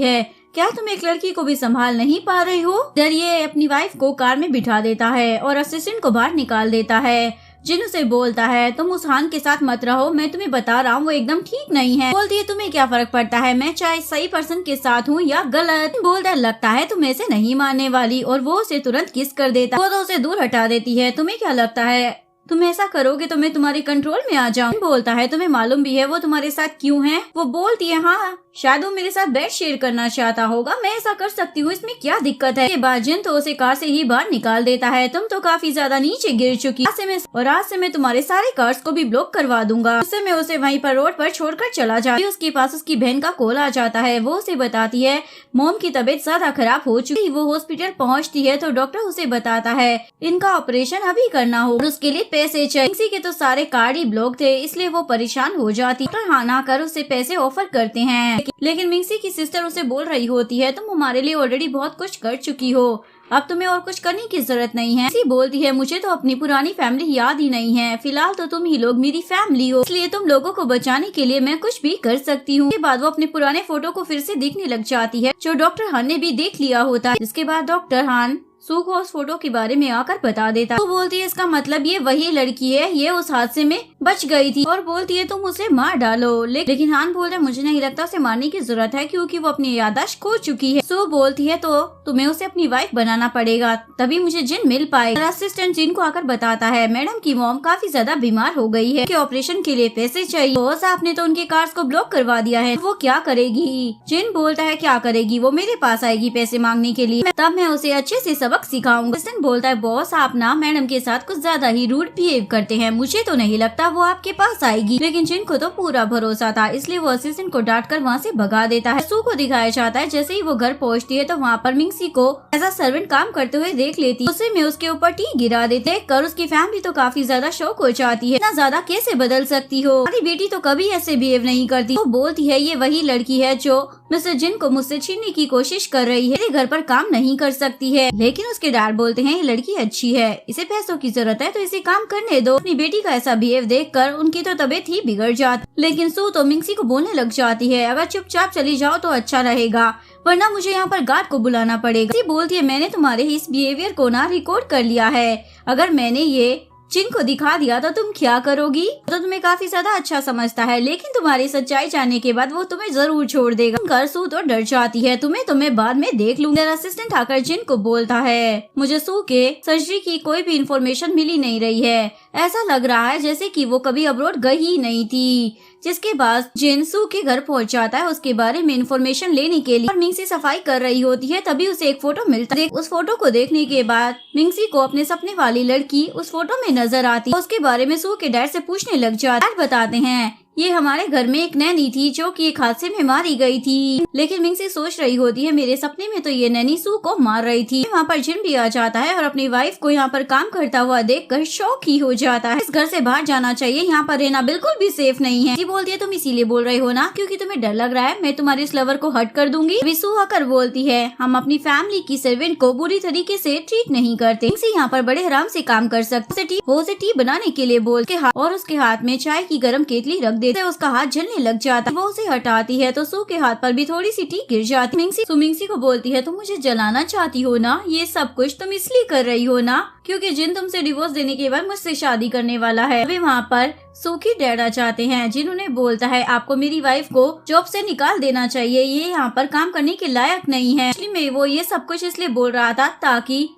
है। क्या तुम एक लड़की को भी संभाल नहीं पा रहे हो। डर ये अपनी वाइफ को कार में बिठा देता है और असिस्टेंट को बाहर निकाल देता है। जिन उसे बोलता है तुम उस हान के साथ मत रहो, मैं तुम्हें बता रहा हूँ वो एकदम ठीक नहीं है। बोलती है तुम्हें क्या फर्क पड़ता है, मैं चाहे सही पर्सन के साथ हूँ या गलत। बोलता है लगता है तुम ऐसे नहीं मानने वाली और वो उसे तुरंत किस कर देता। वो तो उसे दूर हटा देती है। तुम्हें क्या लगता है तुम ऐसा करोगे तो मैं तुम्हारे कंट्रोल में आ जाऊँ। बोलता है तुम्हें मालूम भी है वो तुम्हारे साथ क्यों है। वो बोलती है हाँ शायद वो मेरे साथ बेड शेयर करना चाहता होगा, मैं ऐसा कर सकती हूँ, इसमें क्या दिक्कत है। बाद जिन तो उसे कार से ही बाहर निकाल देता है। तुम तो काफी ज्यादा नीचे गिर चुकी आज से मैं तुम्हारे सारे कार्स को भी ब्लॉक करवा दूंगा। उससे मैं उसे वहीं पर रोड पर छोड़कर चला जाती। उसके पास उसकी बहन का कॉल आ जाता है। वो उसे बताती है मोम की तबीयत ज्यादा खराब हो चुकी। वो हॉस्पिटल पहुँचती है तो डॉक्टर उसे बताता है इनका ऑपरेशन अभी करना हो और उसके लिए पैसे चाहिए। मिंगसी के तो सारे कार्ड ही ब्लॉक थे इसलिए वो परेशान हो जाती। डॉक्टर हान आकर उसे पैसे ऑफर करते हैं लेकिन मिंगसी की सिस्टर उसे बोल रही होती है तुम हमारे लिए ऑलरेडी बहुत कुछ कर चुकी हो, अब तुम्हें और कुछ करने की जरूरत नहीं है। मिंगसी बोलती है मुझे तो अपनी पुरानी फैमिली याद ही नहीं है, फिलहाल तो तुम ही लोग मेरी फैमिली हो, इसलिए तुम लोगों को बचाने के लिए मैं कुछ भी कर सकती हूँ। इसके बाद वो अपने पुराने फोटो को फिर से देखने लग जाती है जो डॉक्टर हान ने भी देख लिया होता है। जिसके बाद डॉक्टर हान सू को उस फोटो के बारे में आकर बता देता है। तो बोलती है इसका मतलब ये वही लड़की है, ये उस हादसे में बच गई थी और बोलती है तुम उसे मार डालो। लेकिन हान बोलता है मुझे नहीं लगता उसे मारने की जरूरत है क्योंकि वो अपनी याददाश्त खो चुकी है। सू बोलती है तो तुम्हें उसे अपनी वाइफ बनाना पड़ेगा तभी मुझे जिन मिल पाएगा। असिस्टेंट जिन को आकर बताता है मैडम की मॉम काफी ज्यादा बीमार हो गई है, ऑपरेशन के लिए पैसे चाहिए। बॉस आपने तो उनके कार्स को ब्लॉक करवा दिया है, वो क्या करेगी। जिन बोलता है क्या करेगी, वो मेरे पास आएगी पैसे मांगने के लिए, तब मैं उसे अच्छे से सबक सिखाऊंगा। असिस्टेंट बोलता है बॉस आप ना मैडम के साथ कुछ ज्यादा ही रूड बिहेव करते हैं, मुझे तो नहीं लगता वो आपके पास आएगी। लेकिन जिन को तो पूरा भरोसा था इसलिए वो असिस्टेंट को डांट कर वहाँ से भगा देता है। सू को दिखाया जाता है जैसे ही वो घर पहुँचती है तो वहाँ पर मिंगसी को एज अ सर्वेंट काम करते हुए देख लेती है। उसे में उसके ऊपर टी गिरा देते कर उसकी फैमिली तो काफी ज्यादा शौक हो जाती है, इतना ज्यादा कैसे बदल सकती हो, हमारी बेटी तो कभी ऐसे बिहेव नहीं करती। वो बोलती है ये वही लड़की है जो मिस्टर जिन को मुझसे छीनने की कोशिश कर रही है, मेरे घर पर काम नहीं कर सकती है। लेकिन उसके डैड बोलते हैं ये लड़की अच्छी है, इसे पैसों की जरूरत है तो इसे काम करने दो। अपनी बेटी का ऐसा बिहेव देखकर उनकी तो तबीयत ही बिगड़ जाती। लेकिन सू तो मिंगसी को बोलने लग जाती है अगर चुपचाप चली जाओ तो अच्छा रहेगा वरना मुझे यहाँ पर गार्ड को बुलाना पड़ेगा। बोलती है मैंने तुम्हारे इस बिहेवियर को ना रिकॉर्ड कर लिया है, अगर मैंने ये जिन को दिखा दिया तो तुम क्या करोगी। तो तुम्हें काफी ज्यादा अच्छा समझता है लेकिन तुम्हारी सच्चाई जानने के बाद वो तुम्हें जरूर छोड़ देगा। घर सू तो डर जाती है, तुम्हें बाद में देख लूंगा। असिस्टेंट आकर जिन को बोलता है मुझे सू के सर्जरी की कोई भी इंफॉर्मेशन मिली नहीं रही है, ऐसा लग रहा है जैसे कि वो कभी अब्रॉड गई ही नहीं थी। जिसके बाद जिन सू के घर पहुंच जाता है उसके बारे में इंफॉर्मेशन लेने के लिए। मिंगसी सफाई कर रही होती है तभी उसे एक फोटो मिलता है। उस फोटो को देखने के बाद मिंगसी को अपने सपने वाली लड़की उस फोटो में नजर आती है। उसके बारे में सू के डैड से पूछने लग जाता है। डैड बताते हैं ये हमारे घर में एक नैनी थी जो कि एक हादसे में मारी गई थी। लेकिन मिंगसी सोच रही होती है मेरे सपने में तो ये नैनी सू को मार रही थी। वहाँ पर जिन भी आ जाता है और अपनी वाइफ को यहाँ पर काम करता हुआ देखकर शॉक ही हो जाता है। इस घर से बाहर जाना चाहिए, यहाँ पर रहना बिल्कुल भी सेफ नहीं है। जी बोलती है तुम इसीलिए बोल रहे हो ना क्योंकि तुम्हें डर लग रहा है, मैं तुम्हारे इस लवर को हर्ट कर दूंगी। अभी सू आकर बोलती है हम अपनी फैमिली की सर्वेंट को बुरी तरीके से ट्रीट नहीं करते, मिंगसी यहाँ पर बड़े आराम से काम कर सकते। वो उसे टी बनाने के लिए बोल के और उसके हाथ में चाय की गर्म केतली रख देते उसका हाथ जलने लग जाता है। वो उसे हटाती है तो सू के हाथ पर भी थोड़ी सी टीक गिर जाती है। मिंगसी को बोलती है तुम मुझे जलाना चाहती हो ना, ये सब कुछ तुम इसलिए कर रही हो ना क्योंकि जिन तुमसे डिवोर्स देने के बाद मुझसे शादी करने वाला है। वे वहाँ पर सू की डैड आ जाते हैं, जिन्होंने बोलता है आपको मेरी वाइफ को जॉब से निकाल देना चाहिए, ये यहाँ पर काम करने के लायक नहीं है। एक्चुअली वो ये सब कुछ इसलिए बोल रहा था ताकि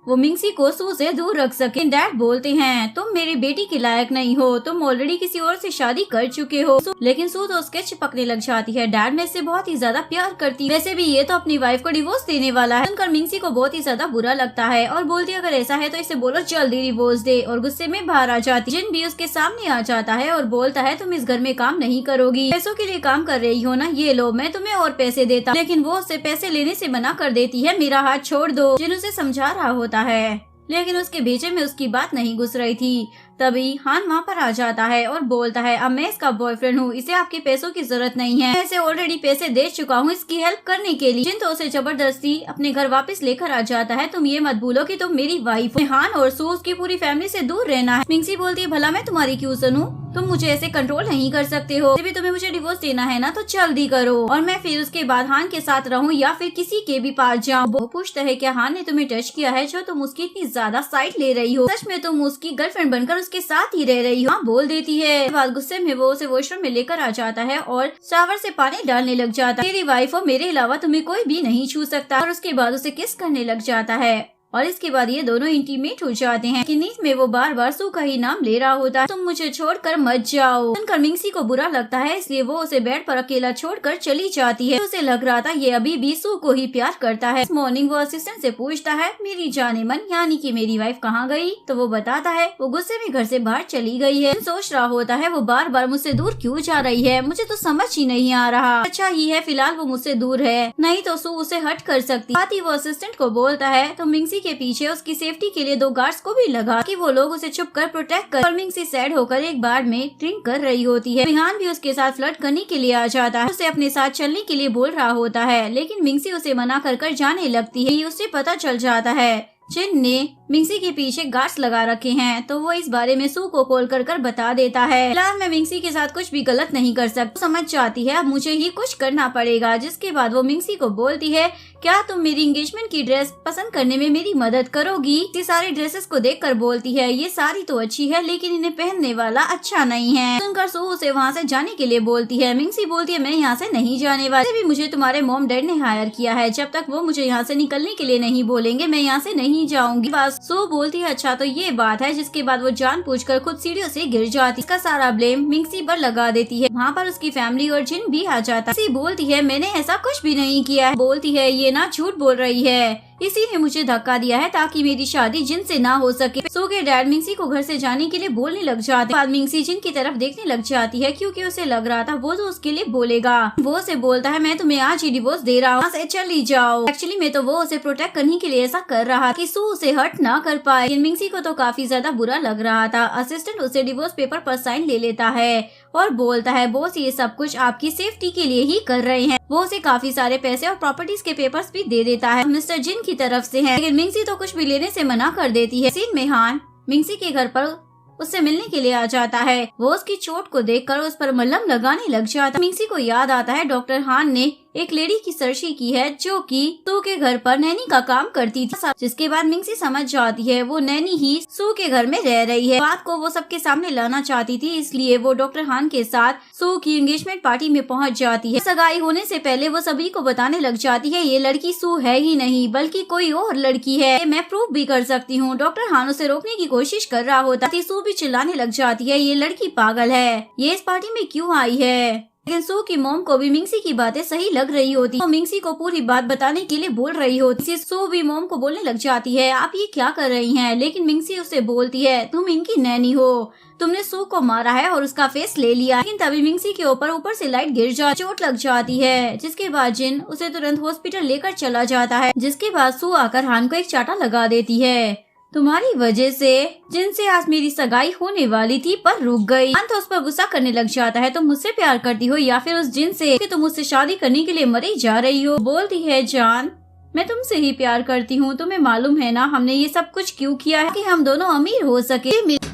वो मिंगसी को सू से दूर रख सके। डैड बोलते हैं तुम मेरी बेटी के लायक नहीं हो, तुम ऑलरेडी किसी और से शादी कर चुके हो। लेकिन सू तो उसके चिपकने लग जाती है। डैड में से बहुत ही ज्यादा प्यार करती है, वैसे भी ये तो अपनी वाइफ को डिवोर्स देने वाला है। सुनकर मिंगसी को बहुत ही ज्यादा बुरा लगता है और बोलती है अगर ऐसा है तो इसे बोलो जल्दी डिवोर्स दे, और गुस्से में बाहर आ जाती। जिन भी उसके सामने आ जाता है और बोलता है तुम इस घर में काम नहीं करोगी, पैसों के लिए काम कर रही हो ना, ये लो मैं तुम्हें और पैसे देता। लेकिन वो उससे पैसे लेने से मना कर देती है, मेरा हाथ छोड़ दो। जिन उसे समझा रहा होता है लेकिन उसके भेजे में उसकी बात नहीं घुस रही थी। तभी हान वहाँ पर आ जाता है और बोलता है अब मैं इसका बॉयफ्रेंड हूँ, इसे आपके पैसों की जरूरत नहीं है, मैं इसे ऑलरेडी पैसे दे चुका हूँ इसकी हेल्प करने के लिए। जिन तो उसे जबरदस्ती अपने घर वापस लेकर आ जाता है। तुम ये मत भूलो कि तुम मेरी वाइफ हो। हान और सू उसकी पूरी फैमिली से दूर रहना है। मिंगसी बोलती है भला मैं तुम्हारी क्यों सुनूं, तुम मुझे ऐसे कंट्रोल नहीं कर सकते हो, भी तुम्हें मुझे डिवोर्स देना है ना तो जल्दी करो और मैं फिर उसके बाद हान के साथ रहूं या फिर किसी के भी पास जाऊं। वो पूछता है क्या हान ने तुम्हें टच किया है जो तुम उसकी इतनी ज्यादा साइड ले रही हो, सच में तुम उसकी गर्लफ्रेंड बनकर उसके साथ ही रह रही हो। हाँ बोल देती है। बाद गुस्से में वो उसे वॉशरूम में लेकर आ जाता है और शावर से पानी डालने लग जाता है। मेरी वाइफ हो, मेरे अलावा तुम्हें कोई भी नहीं छू सकता, और उसके बाद उसे किस करने लग जाता है और इसके बाद ये दोनों इंटीमेट हो जाते हैं कि नींद में वो बार बार सू का ही नाम ले रहा होता है, तुम मुझे छोड़कर मत जाओ। सुनकर मिंगसी को बुरा लगता है, इसलिए वो उसे बेड पर अकेला छोड़कर चली जाती है। उसे लग रहा था ये अभी भी सू को ही प्यार करता है। इस मॉर्निंग वो असिस्टेंट से पूछता है मेरी जाने मन यानी कि मेरी वाइफ कहाँ गई, तो वो बताता है वो गुस्से में घर से बाहर चली गई है। सोच रहा होता है वो बार बार मुझसे दूर क्यों जा रही है, मुझे तो समझ ही नहीं आ रहा। अच्छा ही है फिलहाल वो मुझसे दूर है, नहीं तो सू उसे हट कर सकती। साथ ही वो असिस्टेंट को बोलता है तो मिंगसी के पीछे उसकी सेफ्टी के लिए 2 गार्ड्स को भी लगा कि वो लोग उसे छुप कर प्रोटेक्ट कर। मिंगसी सैड होकर एक बार में ड्रिंक कर रही होती है। विहान भी उसके साथ फ्लर्ट करने के लिए आ जाता है, उसे अपने साथ चलने के लिए बोल रहा होता है, लेकिन मिंगसी उसे मना कर जाने लगती है। उसे पता चल जाता है जिन ने मिंगसी के पीछे गार्ड्स लगा रखे हैं, तो वो इस बारे में सू को कॉल कर बता देता है। फिलहाल मैं मिंगसी के साथ कुछ भी गलत नहीं कर सकती, समझ जाती है अब मुझे ही कुछ करना पड़ेगा। जिसके बाद वो मिंगसी को बोलती है क्या तुम मेरी एंगेजमेंट की ड्रेस पसंद करने में मेरी मदद करोगी। ये सारी ड्रेसेस को देखकर बोलती है ये सारी तो अच्छी है लेकिन इन्हें पहनने वाला अच्छा नहीं है। सुनकर सू उसे वहाँ से जाने के लिए बोलती है। मिंगसी बोलती है मैं यहाँ से नहीं जाने वाली, भी मुझे तुम्हारे मॉम डैड ने हायर किया है, जब तक वो मुझे यहाँ से निकलने के लिए नहीं बोलेंगे मैं यहाँ से नहीं जाऊंगी। बस सू बोलती है अच्छा तो ये बात है। जिसके बाद वो जानबूझकर खुद सीढ़ियों से गिर जाती, इसका सारा ब्लेम मिंगसी पर लगा देती है। वहाँ पर उसकी फैमिली और जिन भी आ जाता है। बोलती है मैंने ऐसा कुछ भी नहीं किया है। बोलती है ये ना झूठ बोल रही है, इसी ने मुझे धक्का दिया है ताकि मेरी शादी जिन से ना हो सके। सू के डैड मिंगसी को घर से जाने के लिए बोलने लग जाते हैं। बाद मिंगसी जिन की तरफ देखने लग जाती है क्योंकि उसे लग रहा था वो तो उसके लिए बोलेगा। वो उसे बोलता है मैं तुम्हें आज ही डिवोर्स दे रहा हूँ, यहाँ से चली जाओ। एक्चुअली में तो वो उसे प्रोटेक्ट करने के लिए ऐसा कर रहा कि सू उसे हर्ट ना कर पाए। मिंगसी को तो काफी ज्यादा बुरा लग रहा था। असिस्टेंट उसे डिवोर्स पेपर पर साइन ले लेता है और बोलता है बॉस ये सब कुछ आपकी सेफ्टी के लिए ही कर रहे हैं। वो उसे काफी सारे पैसे और प्रॉपर्टीज के पेपर्स भी दे देता है, मिस्टर जिन की तरफ से है। लेकिन मिंगसी तो कुछ भी लेने से मना कर देती है। सीन में हान मिंगसी के घर पर उससे मिलने के लिए आ जाता है। वो उसकी चोट को देखकर उस पर मलहम लगाने लग जाता है। मिंगसी को याद आता है डॉक्टर हान ने एक लेडी की सर्जरी की है जो कि सू के घर पर नैनी का काम करती थी। जिसके बाद मिंगसी समझ जाती है वो नैनी ही सू के घर में रह रही है। बात को वो सबके सामने लाना चाहती थी, इसलिए वो डॉक्टर हान के साथ सू की एंगेजमेंट पार्टी में पहुंच जाती है। सगाई होने से पहले वो सभी को बताने लग जाती है ये लड़की सू है ही नहीं बल्कि कोई और लड़की है, मैं प्रूव भी कर सकती हूँ। डॉक्टर हान उसे रोकने की कोशिश कर रहा होता है। सू भी चिल्लाने लग जाती है ये लड़की पागल है, ये इस पार्टी में क्यों आई है। लेकिन सू की मॉम को भी मिंगसी की बातें सही लग रही होती। वो मिंगसी को पूरी बात बताने के लिए बोल रही होती। सू भी मॉम को बोलने लग जाती है आप ये क्या कर रही हैं। लेकिन मिंगसी उसे बोलती है तुम इनकी नैनी हो, तुमने सू को मारा है और उसका फेस ले लिया। लेकिन तभी मिंगसी के ऊपर से लाइट गिर जाती, चोट लग जाती है। जिसके बाद जिन उसे तुरंत हॉस्पिटल लेकर चला जाता है। जिसके बाद सू आकर हान को एक चाटा लगा देती है, तुम्हारी वजह से जिनसे आज मेरी सगाई होने वाली थी पर रुक गई। हान तो उस पर गुस्सा करने लग जाता है तुम मुझसे प्यार करती हो या फिर उस जिन से कि तुम मुझसे शादी करने के लिए मरी जा रही हो। बोलती है जान मैं तुमसे ही प्यार करती हूँ। तुम्हें मालूम है ना हमने ये सब कुछ क्यों किया है कि हम दोनों अमीर हो सके,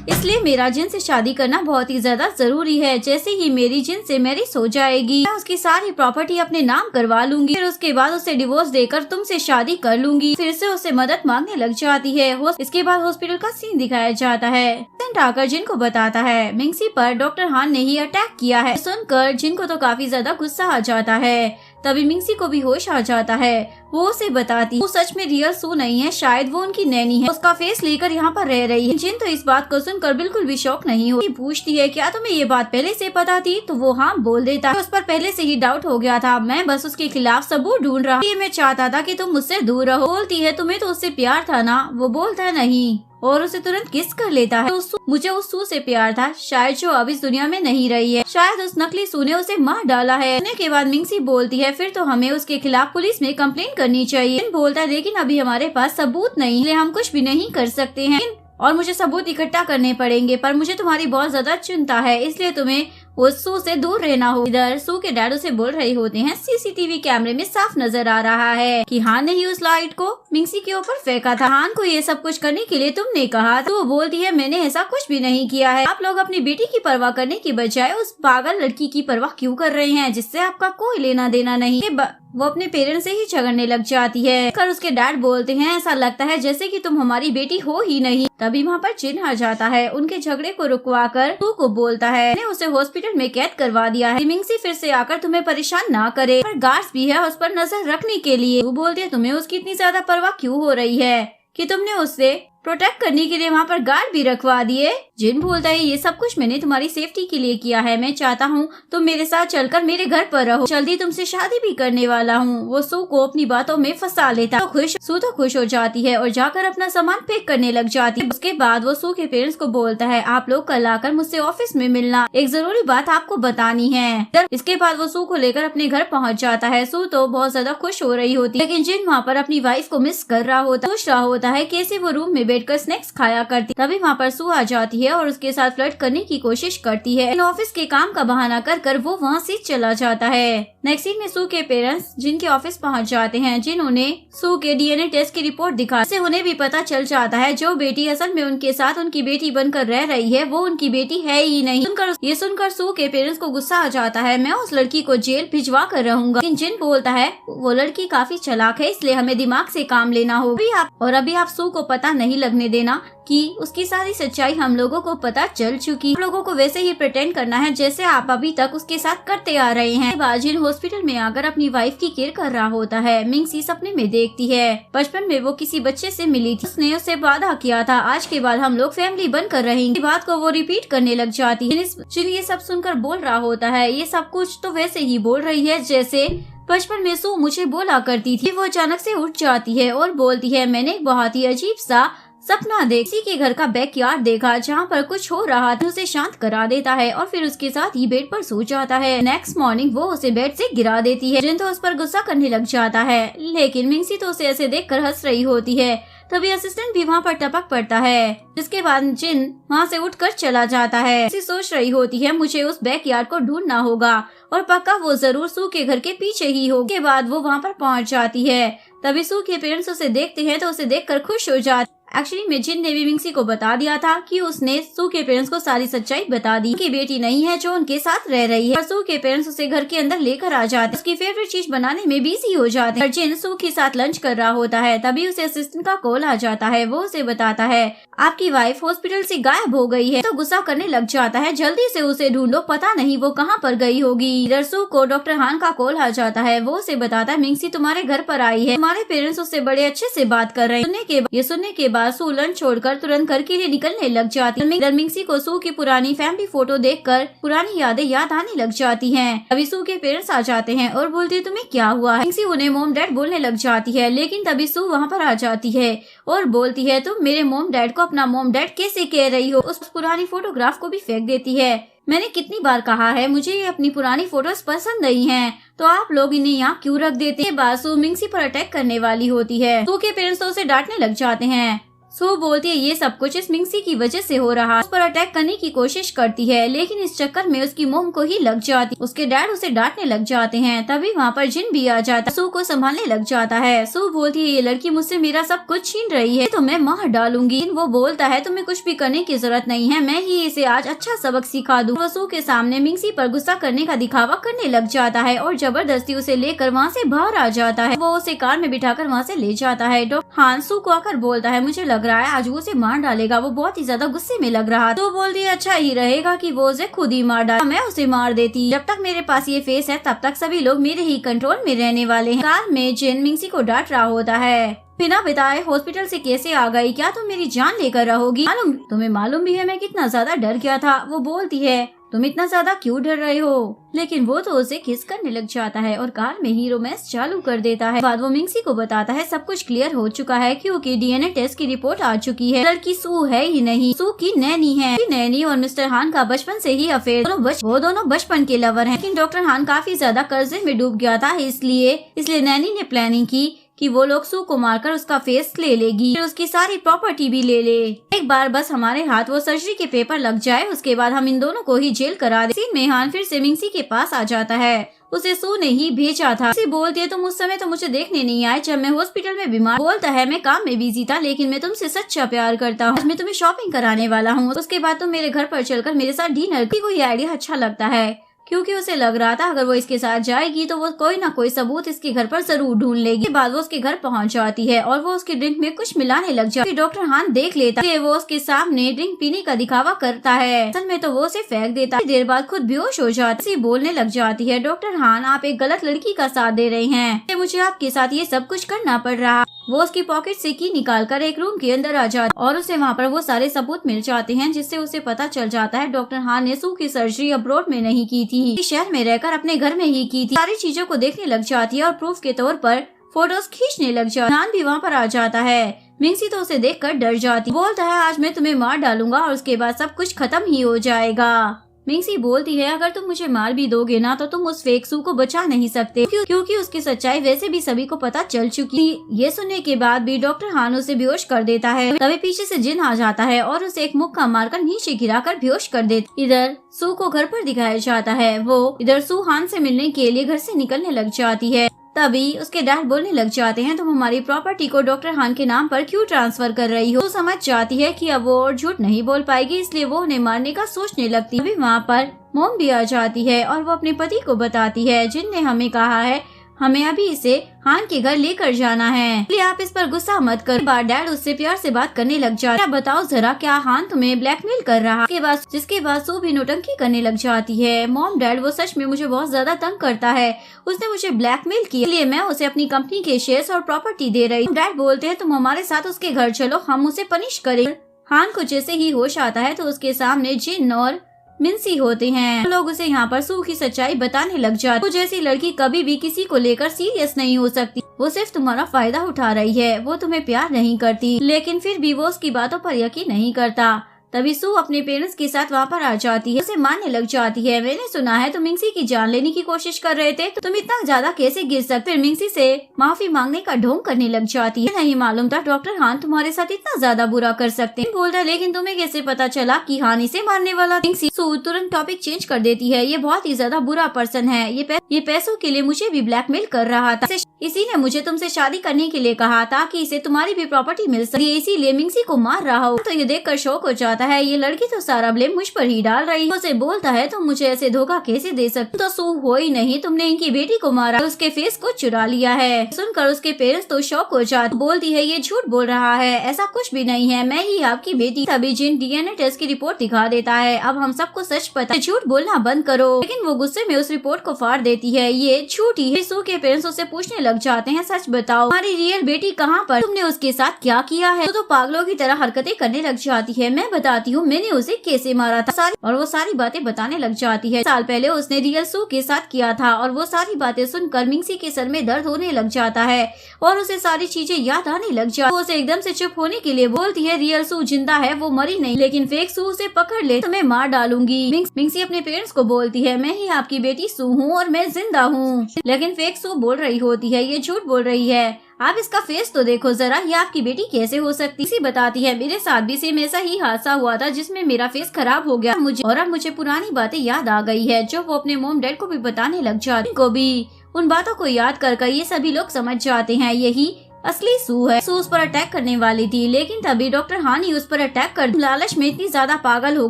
इसलिए मेरा जिन से शादी करना बहुत ही ज्यादा जरूरी है। जैसे ही मेरी जिन से मैरिज हो जाएगी मैं उसकी सारी प्रॉपर्टी अपने नाम करवा लूंगी, फिर उसके बाद उसे डिवोर्स देकर तुमसे शादी कर लूंगी। फिर से उसे मदद मांगने लग जाती है। इसके बाद हॉस्पिटल का सीन दिखाया जाता है। आकर जिन को बताता है मिंगसी पर डॉक्टर हान ने ही अटैक किया है। सुनकर जिन को तो काफी ज्यादा गुस्सा आ जाता है। तभी मिंगसी को भी होश आ जाता है। वो उसे बताती वो सच में रियल सू नहीं है, शायद वो उनकी नैनी है, उसका फेस लेकर यहाँ पर रह रही है। जिन तो इस बात को सुनकर बिल्कुल भी शौक नहीं होती। पूछती है क्या तुम्हें ये बात पहले से पता थी? तो वो हाँ बोल देता है। उस पर पहले से ही डाउट हो गया था, मैं बस उसके खिलाफ सबूत ढूंढ रहा, मैं चाहता था कि तुम मुझसे दूर रहो। बोलती है तुम्हें तो उससे प्यार था ना? वो बोलता है नहीं और उसे तुरंत किस कर लेता है। तो मुझे उस सू से प्यार था, शायद जो अब इस दुनिया में नहीं रही है, शायद उस नकली सू ने उसे मार डाला है। के बाद मिंगसी बोलती है फिर तो हमें उसके खिलाफ पुलिस में कंप्लेन करनी चाहिए। बोलता है लेकिन अभी हमारे पास सबूत नहीं है, हम कुछ भी नहीं कर सकते हैं और मुझे सबूत इकट्ठा करने पड़ेंगे, पर मुझे तुम्हारी बहुत ज्यादा चिंता है, इसलिए तुम्हें उस सू से दूर रहना हो। इधर सू के डैड उसे बोल रहे होते हैं सीसीटीवी कैमरे में साफ नजर आ रहा है कि हान ने ही उस लाइट को मिंगसी के ऊपर फेंका था। हान को ये सब कुछ करने के लिए तुमने कहा। तो वो बोलती है मैंने ऐसा कुछ भी नहीं किया है। आप लोग अपनी बेटी की परवाह करने की बजाय उस पागल लड़की की परवाह क्यों कर रहे हैं जिससे आपका कोई लेना देना नहीं है। वो अपने पेरेंट्स से ही झगड़ने लग जाती है। कर उसके डैड बोलते हैं ऐसा लगता है जैसे कि तुम हमारी बेटी हो ही नहीं। तभी वहाँ पर जिन आ जाता है। उनके झगड़े को रुकवा कर सू को बोलता है मैंने उसे हॉस्पिटल में कैद करवा दिया है, मिंगसी फिर से आकर तुम्हें परेशान ना करे, पर गार्ड्स भी है उस पर नजर रखने के लिए। वो बोलती है तुम्हें उसकी इतनी ज्यादा परवाह क्यों हो रही है कि तुमने उससे प्रोटेक्ट करने के लिए वहाँ पर गार्ड भी रखवा दिए। जिन बोलता है ये सब कुछ मैंने तुम्हारी सेफ्टी के लिए किया है, मैं चाहता हूँ तुम मेरे साथ चलकर मेरे घर पर रहो, जल्दी तुमसे शादी भी करने वाला हूँ। वो सू को अपनी बातों में फंसा लेता है। सू तो खुश हो जाती है और जाकर अपना सामान पैक करने लग जाती है। उसके बाद वो सू के पेरेंट्स को बोलता है आप लोग कल आकर मुझसे ऑफिस में मिलना, एक जरूरी बात आपको बतानी है। इसके बाद वो सू को लेकर अपने घर पहुँच जाता है। सू तो बहुत ज्यादा खुश हो रही होती है, लेकिन जिन वहाँ पर अपनी वाइफ को मिस कर रहा होता, सोच रहा होता है कैसे वो रूम में बैठकर स्नैक्स खाया करती। तभी वहाँ पर सू आ जाती है और उसके साथ फ्लर्ट करने की कोशिश करती है। ऑफिस के काम का बहाना कर वो वहाँ से चला जाता है। नेक्स्ट सीन में सू के पेरेंट्स जिनके ऑफिस पहुँच जाते हैं। जिन्होंने सू के डीएनए टेस्ट की रिपोर्ट दिखा, इससे उन्हें भी पता चल जाता है जो बेटी असल में उनके साथ उनकी बेटी बनकर रह रही है वो उनकी बेटी है ही नहीं। ये सुनकर सू के पेरेंट्स को गुस्सा आ जाता है, मैं उस लड़की को जेल भिजवा कर रहूंगा। लेकिन जिन बोलता है वो लड़की काफी चालाक है, इसलिए हमें दिमाग से काम लेना होगा। अभी आप सू को पता नहीं लगने देना कि उसकी सारी सच्चाई हम लोगों को पता चल चुकी है। लोगों को वैसे ही प्रिटेंड करना है जैसे आप अभी तक उसके साथ करते आ रहे हैं। बाजिन हॉस्पिटल में आकर अपनी वाइफ की केयर कर रहा होता है। मिंगसी सपने में देखती है बचपन में वो किसी बच्चे से मिली थी, उसने उसे वादा किया था आज के बाद हम लोग फैमिली बनकर रहेंगे। बात को वो रिपीट करने लग जाती है। जिन ये सब सुनकर बोल रहा होता है ये सब कुछ तो वैसे ही बोल रही है जैसे बचपन में सू मुझे बोला करती थी। वो अचानक से उठ जाती है और बोलती है मैंने एक बहुत ही अजीब सा सपना किसी के घर का बैकयार्ड देखा जहाँ पर कुछ हो रहा था, उसे शांत करा देता है और फिर उसके साथ ही बेड पर सो जाता है। नेक्स्ट मॉर्निंग वो उसे बेड से गिरा देती है। जिन तो उस पर गुस्सा करने लग जाता है, लेकिन मिंगसी तो उसे ऐसे देखकर हंस रही होती है। तभी असिस्टेंट भी वहाँ पर टपक पड़ता है, जिसके बाद जिन वहाँ से उठकर चला जाता है। सोच रही होती है मुझे उस बैकयार्ड को ढूंढना होगा और पक्का वो जरूर सू के घर के पीछे ही हो। के बाद वो वहाँ पर पहुँच जाती है। तभी सू के पेरेंट्स उसे देखते हैं तो उसे देखकर खुश हो जाते। एक्चुअली में जिन ने भी मिंगसी को बता दिया था कि उसने सू के पेरेंट्स को सारी सच्चाई बता दी कि बेटी नहीं है जो उनके साथ रह रही है। सू के पेरेंट्स उसे घर के अंदर लेकर आ जाते, उसकी फेवरेट चीज बनाने में बिजी हो जाते हैं। जिन सू के साथ लंच कर रहा होता है तभी उसे असिस्टेंट का कॉल आ जाता है। वो उसे बताता है आपकी वाइफ हॉस्पिटल से गायब हो गई है। तो गुस्सा करने लग जाता है, जल्दी से उसे ढूंढो, पता नहीं वो कहाँ पर गई होगी। इधर सू को डॉक्टर हान का कॉल आ जाता है। वो उसे बताता है मिंगसी तुम्हारे घर पर आई है, तुम्हारे पेरेंट्स उससे बड़े अच्छे से बात कर रहे हैं। सुनने के बाद सू लंच छोड़कर तुरंत घर के लिए निकलने लग जाती है। मिंगसी को सू की पुरानी फैमिली फोटो देखकर पुरानी यादें याद आने लग जाती हैं। अभी सू के पेरेंट्स आ जाते हैं और बोलती है तुम्हें क्या हुआ है। मिंगसी उन्हें मॉम डैड बोलने लग जाती है, लेकिन तभी सू वहाँ पर आ जाती है और बोलती है तुम मेरे मॉम डैड को अपना मॉम डैड कैसे कह रही हो। उस पुरानी फोटोग्राफ को भी फेंक देती है। मैंने कितनी बार कहा है मुझे ये अपनी पुरानी फोटोज पसंद नहीं हैं, तो आप लोग इन्हें यहाँ क्यों रख देते हैं। बासु मिंगसी पर अटैक करने वाली होती है। सू के पेरेंट्स तो उसे डांटने लग जाते हैं। सू बोलती है ये सब कुछ इस मिंगसी की वजह से हो रहा है। उस पर अटैक करने की कोशिश करती है, लेकिन इस चक्कर में उसकी मोम को ही लग जाती। उसके डैड उसे डांटने लग जाते हैं। तभी वहाँ पर जिन भी आ जाता, सू को संभालने लग जाता है। सू बोलती है ये लड़की मुझसे मेरा सब कुछ छीन रही है तो मैं मार डालूंगी। वो बोलता है तुम्हें कुछ भी करने की जरूरत नहीं है, मैं ही इसे आज अच्छा सबक सिखा दूँ। वो सू के सामने मिंगसी पर गुस्सा करने का दिखावा करने लग जाता है और जबरदस्ती उसे लेकर वहाँ से बाहर आ जाता है। वो उसे कार में बिठाकर वहाँ से ले जाता है। डॉक्टर हान सू को आकर बोलता है मुझे लग रहा है आज वो उसे मार डालेगा। वो बहुत ही ज्यादा गुस्से में लग रहा है। तो बोलती है अच्छा ही रहेगा कि वो उसे खुद ही मार डाले, मैं उसे मार देती। जब तक मेरे पास ये फेस है तब तक सभी लोग मेरे ही कंट्रोल में रहने वाले हैं। कार में जिन मिंगसी को डांट रहा होता है। बिना बताए हॉस्पिटल से कैसे आ गई, क्या तुम मेरी जान लेकर रहोगी? तुम्हें मालूम भी है मैं कितना ज्यादा डर गया था। वो बोलती है तुम इतना ज्यादा क्यों डर रहे हो? लेकिन वो तो उसे किस करने लग जाता है और कार में ही रोमांस चालू कर देता है। बाद वो मिंगसी को बताता है सब कुछ क्लियर हो चुका है क्योंकि डीएनए टेस्ट की रिपोर्ट आ चुकी है। लड़की सू है ही नहीं, सू की नैनी है। नैनी और मिस्टर हान का बचपन से ही अफेयर, वो दोनों बचपन के लवर हैं। लेकिन डॉक्टर हान काफी ज्यादा कर्जे में डूब गया था, इसलिए नैनी ने प्लानिंग की कि वो लोग सू को मारकर उसका फेस ले लेगी, फिर उसकी सारी प्रॉपर्टी भी ले ले। एक बार बस हमारे हाथ वो सर्जरी के पेपर लग जाए, उसके बाद हम इन दोनों को ही जेल करा दे। सीन में हान फिर से मिंगसी के पास आ जाता है। उसे सू ने ही भेजा था। उसे बोलती है तुम उस समय तो मुझे देखने नहीं आए जब मैं हॉस्पिटल में बीमार। बोलता है मैं काम में बिजी था, लेकिन मैं तुमसे सच्चा प्यार करता हूँ। मैं तुम्हें शॉपिंग कराने वाला हूँ, उसके बाद तुम मेरे घर पर चलकर मेरे साथ डिनर की। कोई आइडिया अच्छा लगता है क्योंकि उसे लग रहा था अगर वो इसके साथ जाएगी तो वो कोई ना कोई सबूत इसके घर पर जरूर ढूंढ लेगी। बाद वो उसके घर पहुंच जाती है और वो उसके ड्रिंक में कुछ मिलाने लग जाती है। डॉक्टर हान देख लेता है, वो उसके सामने ड्रिंक पीने का दिखावा करता है। असल में तो वो उसे फेंक देता है। देर बाद खुद बेहोश हो जाती है, बोलने लग जाती है डॉक्टर हान आप एक गलत लड़की का साथ दे रहे हैं, मुझे आपके साथ ये सब कुछ करना पड़ रहा। वो उसकी पॉकेट से की निकालकर एक रूम के अंदर आ जाती और उसे वहाँ पर वो सारे सबूत मिल जाते हैं, जिससे उसे पता चल जाता है डॉक्टर हान ने सू की सर्जरी अब्रॉड में नहीं की थी, शहर में रहकर अपने घर में ही की थी। सारी चीजों को देखने लग जाती है और प्रूफ के तौर पर फोटोज खींचने लग जाती है। हान भी वहाँ पर आ जाता है। मिंगसी तो उसे देखकर डर जाती, बोलता है आज मैं तुम्हें मार डालूंगा और उसके बाद सब कुछ खत्म ही हो जाएगा। मिंगसी बोलती है अगर तुम मुझे मार भी दोगे ना तो तुम उस फेक सू को बचा नहीं सकते क्योंकि उसकी सच्चाई वैसे भी सभी को पता चल चुकी। ये सुनने के बाद भी डॉक्टर हान उसे बेहोश कर देता है। तभी पीछे से जिन आ जाता है और उसे एक मुक्का मारकर नीचे गिराकर बेहोश कर देता। इधर सू को घर पर दिखाया जाता है। वो इधर सू हान से मिलने के लिए घर से निकलने लग जाती है। तभी उसके डैड बोलने लग जाते हैं तुम हमारी प्रॉपर्टी को डॉक्टर हान के नाम पर क्यों ट्रांसफर कर रही हो। तो समझ जाती है कि अब वो और झूठ नहीं बोल पाएगी, इसलिए वो उन्हें मारने का सोचने लगती है। अभी वहाँ पर मोम भी आ जाती है और वो अपने पति को बताती है जिनने हमें कहा है हमें अभी इसे हान के घर लेकर जाना है, इसलिए आप इस पर गुस्सा मत कर। बार डैड उससे प्यार से बात करने लग जाता है। बताओ जरा क्या हान तुम्हें ब्लैकमेल कर रहा है? जिसके बाद सू भी नौटंकी करने लग जाती है। मॉम डैड वो सच में मुझे बहुत ज्यादा तंग करता है, उसने मुझे ब्लैकमेल किया, इसलिए मैं उसे अपनी कंपनी के शेयर्स और प्रॉपर्टी दे रही हूँ। डैड बोलते हैं तुम हमारे साथ उसके घर चलो, हम उसे पनिश करें। हान को जैसे ही होश आता है तो उसके सामने जिन और मिंसी होते हैं। लोग उसे यहाँ पर सू की सच्चाई बताने लग जाते। वो जैसी लड़की कभी भी किसी को लेकर सीरियस नहीं हो सकती, वो सिर्फ तुम्हारा फायदा उठा रही है, वो तुम्हें प्यार नहीं करती। लेकिन फिर भी वो उसकी बातों पर यकीन नहीं करता। तभी सू अपने पेरेंट्स के साथ वहाँ पर आ जाती है, उसे मारने लग जाती है। मैंने सुना है तुम मिंगसी की जान लेने की कोशिश कर रहे थे, तो तुम इतना ज्यादा कैसे गिर सकते? फिर मिंगसी से माफी मांगने का ढोंग करने लग जाती है। नहीं मालूम था डॉक्टर हान तुम्हारे साथ इतना ज्यादा बुरा कर सकते हैं। बोलता है लेकिन तुम्हें कैसे पता चला कि हान इसे मारने वाला? मिंगसी सू तुरंत टॉपिक चेंज कर देती है, ये बहुत ही ज्यादा बुरा पर्सन है, ये पैसों के लिए मुझे भी ब्लैकमेल कर रहा था, इसी ने मुझे तुमसे शादी करने के लिए कहा ताकि इसे तुम्हारी भी प्रॉपर्टी मिल सके, इसीलिए मिंगसी को मार रहा हो। तो ये देखकर शौक हो जाता है, ये लड़की तो सारा ब्लेम मुझ पर ही डाल रही है। उसे बोलता है तुम मुझे ऐसे धोखा कैसे दे सकते? तो सू हो ही नहीं, तुमने इनकी बेटी को मारा, उसके फेस को चुरा लिया है। सुनकर उसके पेरेंट्स तो शौक हो जाते, बोलती है ये झूठ बोल रहा है, ऐसा कुछ भी नहीं है, मैं ही आपकी बेटी। तभी जिन डीएनए टेस्ट की रिपोर्ट दिखा देता है, अब हम सबको सच पता, झूठ बोलना बंद करो। लेकिन वो गुस्से में उस रिपोर्ट को फाड़ देती है, ये झूठी है। सू के पेरेंट्स उससे पूछने लग जाते हैं सच बताओ हमारी रियल बेटी कहाँ पर, तुमने उसके साथ क्या किया है? तो पागलों की तरह हरकतें करने लग जाती है। मैं बताती हूँ मैंने उसे कैसे मारा था, और वो सारी बातें बताने लग जाती है। साल पहले उसने रियल सू के साथ किया था, और वो सारी बातें सुनकर मिंगसी के सर में दर्द होने लग जाता है और उसे सारी चीजें याद आने लग जाती है। वो उसे एकदम से चुप होने के लिए बोलती है रियल सू जिंदा है, वो मरी नहीं, लेकिन फेक सू उसे पकड़ ले तो मैं मार डालूंगी। मिंगसी अपने पेरेंट्स को बोलती है मैं ही आपकी बेटी सू हूँ और मैं जिंदा हूँ, लेकिन फेक सू बोल रही होती है ये झूठ बोल रही है, आप इसका फेस तो देखो जरा, ये आपकी बेटी कैसे हो सकती। मिंगसी बताती है, मेरे साथ भी सेम ऐसा ही हादसा हुआ था जिसमें मेरा फेस खराब हो गया अब मुझे पुरानी बातें याद आ गई है जो वो अपने मॉम डैड को भी बताने लग जाती। को भी उन बातों को याद कर ये सभी लोग समझ जाते हैं यही असली सू है। सू उस पर अटैक करने वाली थी, लेकिन तभी डॉक्टर हानी उस पर अटैक कर लालच में इतनी ज्यादा पागल हो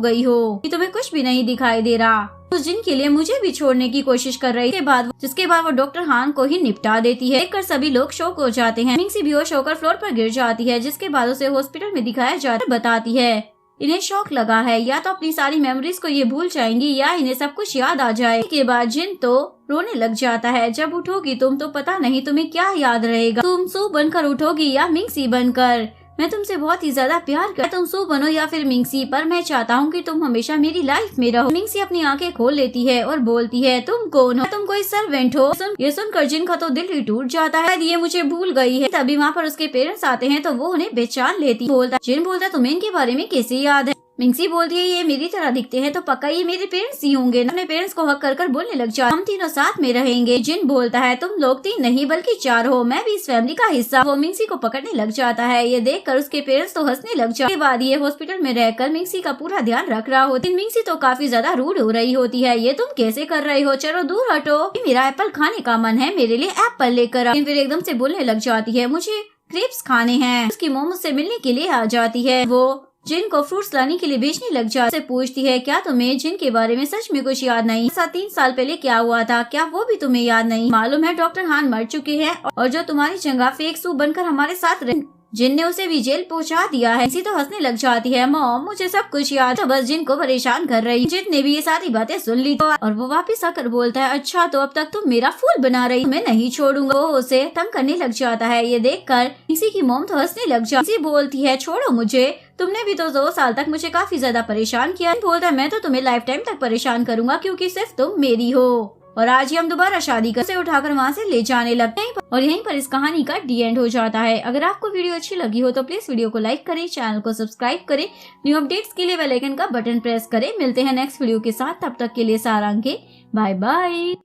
गई हो कि तुम्हें कुछ भी नहीं दिखाई दे रहा, उस जिनके लिए मुझे भी छोड़ने की कोशिश कर रही थी। जिसके बाद वो डॉक्टर हान को ही निपटा देती है। देखकर सभी लोग शॉक हो जाते हैं। मिंगसी बेहोश होकर फ्लोर पर गिर जाती है, जिसके बाद उसे हॉस्पिटल में दिखाया जाता है। बताती है इन्हें शौक लगा है, या तो अपनी सारी मेमोरीज को ये भूल जाएंगी या इन्हें सब कुछ याद आ जाए। के बाद जिन तो रोने लग जाता है, जब उठोगी तुम तो पता नहीं तुम्हें क्या याद रहेगा, तुम सू बनकर उठोगी या मिंगसी बनकर। मैं तुमसे बहुत ही ज्यादा प्यार करता, तुम सू बनो या फिर मिंगसी, पर मैं चाहता हूँ कि तुम हमेशा मेरी लाइफ में रहो। मिंगसी अपनी आंखें खोल लेती है और बोलती है, तुम कौन हो? तुम कोई सर्वेंट हो? ये सुनकर जिन का तो दिल ही टूट जाता है, ये मुझे भूल गई है। तभी वहाँ पर उसके पेरेंट्स आते हैं तो वो उन्हें पहचान लेती। जिन बोलता तुम्हें इनके बारे में कैसे याद है? मिंगसी बोलती है, ये मेरी तरह दिखते हैं तो पक्का ये मेरे पेरेंट्स ही होंगे। अपने पेरेंट्स को हक कर बोलने लग जाता, हम तीनों साथ में रहेंगे। जिन बोलता है, तुम लोग 3 नहीं बल्कि 4 हो, मैं भी इस फैमिली का हिस्सा। वो मिंगसी को पकड़ने लग जाता है। ये देखकर उसके पेरेंट्स तो हंसने लग जाते। के बाद ये हॉस्पिटल में रहकर मिंगसी का पूरा ध्यान रख रहा होती। मिंगसी तो काफी ज्यादा रूड हो रही होती है, ये तुम कैसे कर रही हो, चलो दूर हटो, मेरा एप्पल खाने का मन है, मेरे लिए एप्पल लेकर। फिर एकदम से बोलने लग जाती है, मुझे क्रेप्स खाने हैं। उसकी मोम उससे मिलने के लिए आ जाती है। वो जिन को फ्रूट्स लाने के लिए भेजने लग जाती है। पूछती है, क्या तुम्हें जिन के बारे में सच में कुछ याद नहीं? 3 साल पहले क्या हुआ था, क्या वो भी तुम्हें याद नहीं? मालूम है डॉक्टर हान मर चुके हैं और जो तुम्हारी जगह फेक सू बनकर हमारे साथ रहे, जिन ने उसे भी जेल पहुंचा दिया है। इसी तो हंसने लग जाती है, मॉम मुझे सब कुछ याद है, बस जिन को परेशान कर रही। जिन ने भी ये सारी बातें सुन ली और वो वापस आकर बोलता है, अच्छा तो अब तक तुम मेरा फूल बना रही, मैं नहीं छोड़ूंगा। वो उसे तंग करने लग जाता है। ये देखकर किसी की मॉम तो हंसने लग जाती, बोलती है, छोड़ो मुझे, तुमने भी तो 2 साल तक मुझे काफी ज्यादा परेशान किया। बोलता है, मैं तो तुम्हें लाइफ टाइम तक परेशान करूंगा क्योंकि सिर्फ तुम मेरी हो। और आज ही हम दोबारा शादी कर से उठाकर वहाँ से ले जाने लगते हैं। और यहीं पर इस कहानी का डी एंड हो जाता है। अगर आपको वीडियो अच्छी लगी हो तो प्लीज वीडियो को लाइक करें, चैनल को सब्सक्राइब करें, न्यू अपडेट्स के लिए बेल आइकन का बटन प्रेस करें। मिलते हैं नेक्स्ट वीडियो के साथ, तब तक के लिए सारांश, बाय बाय।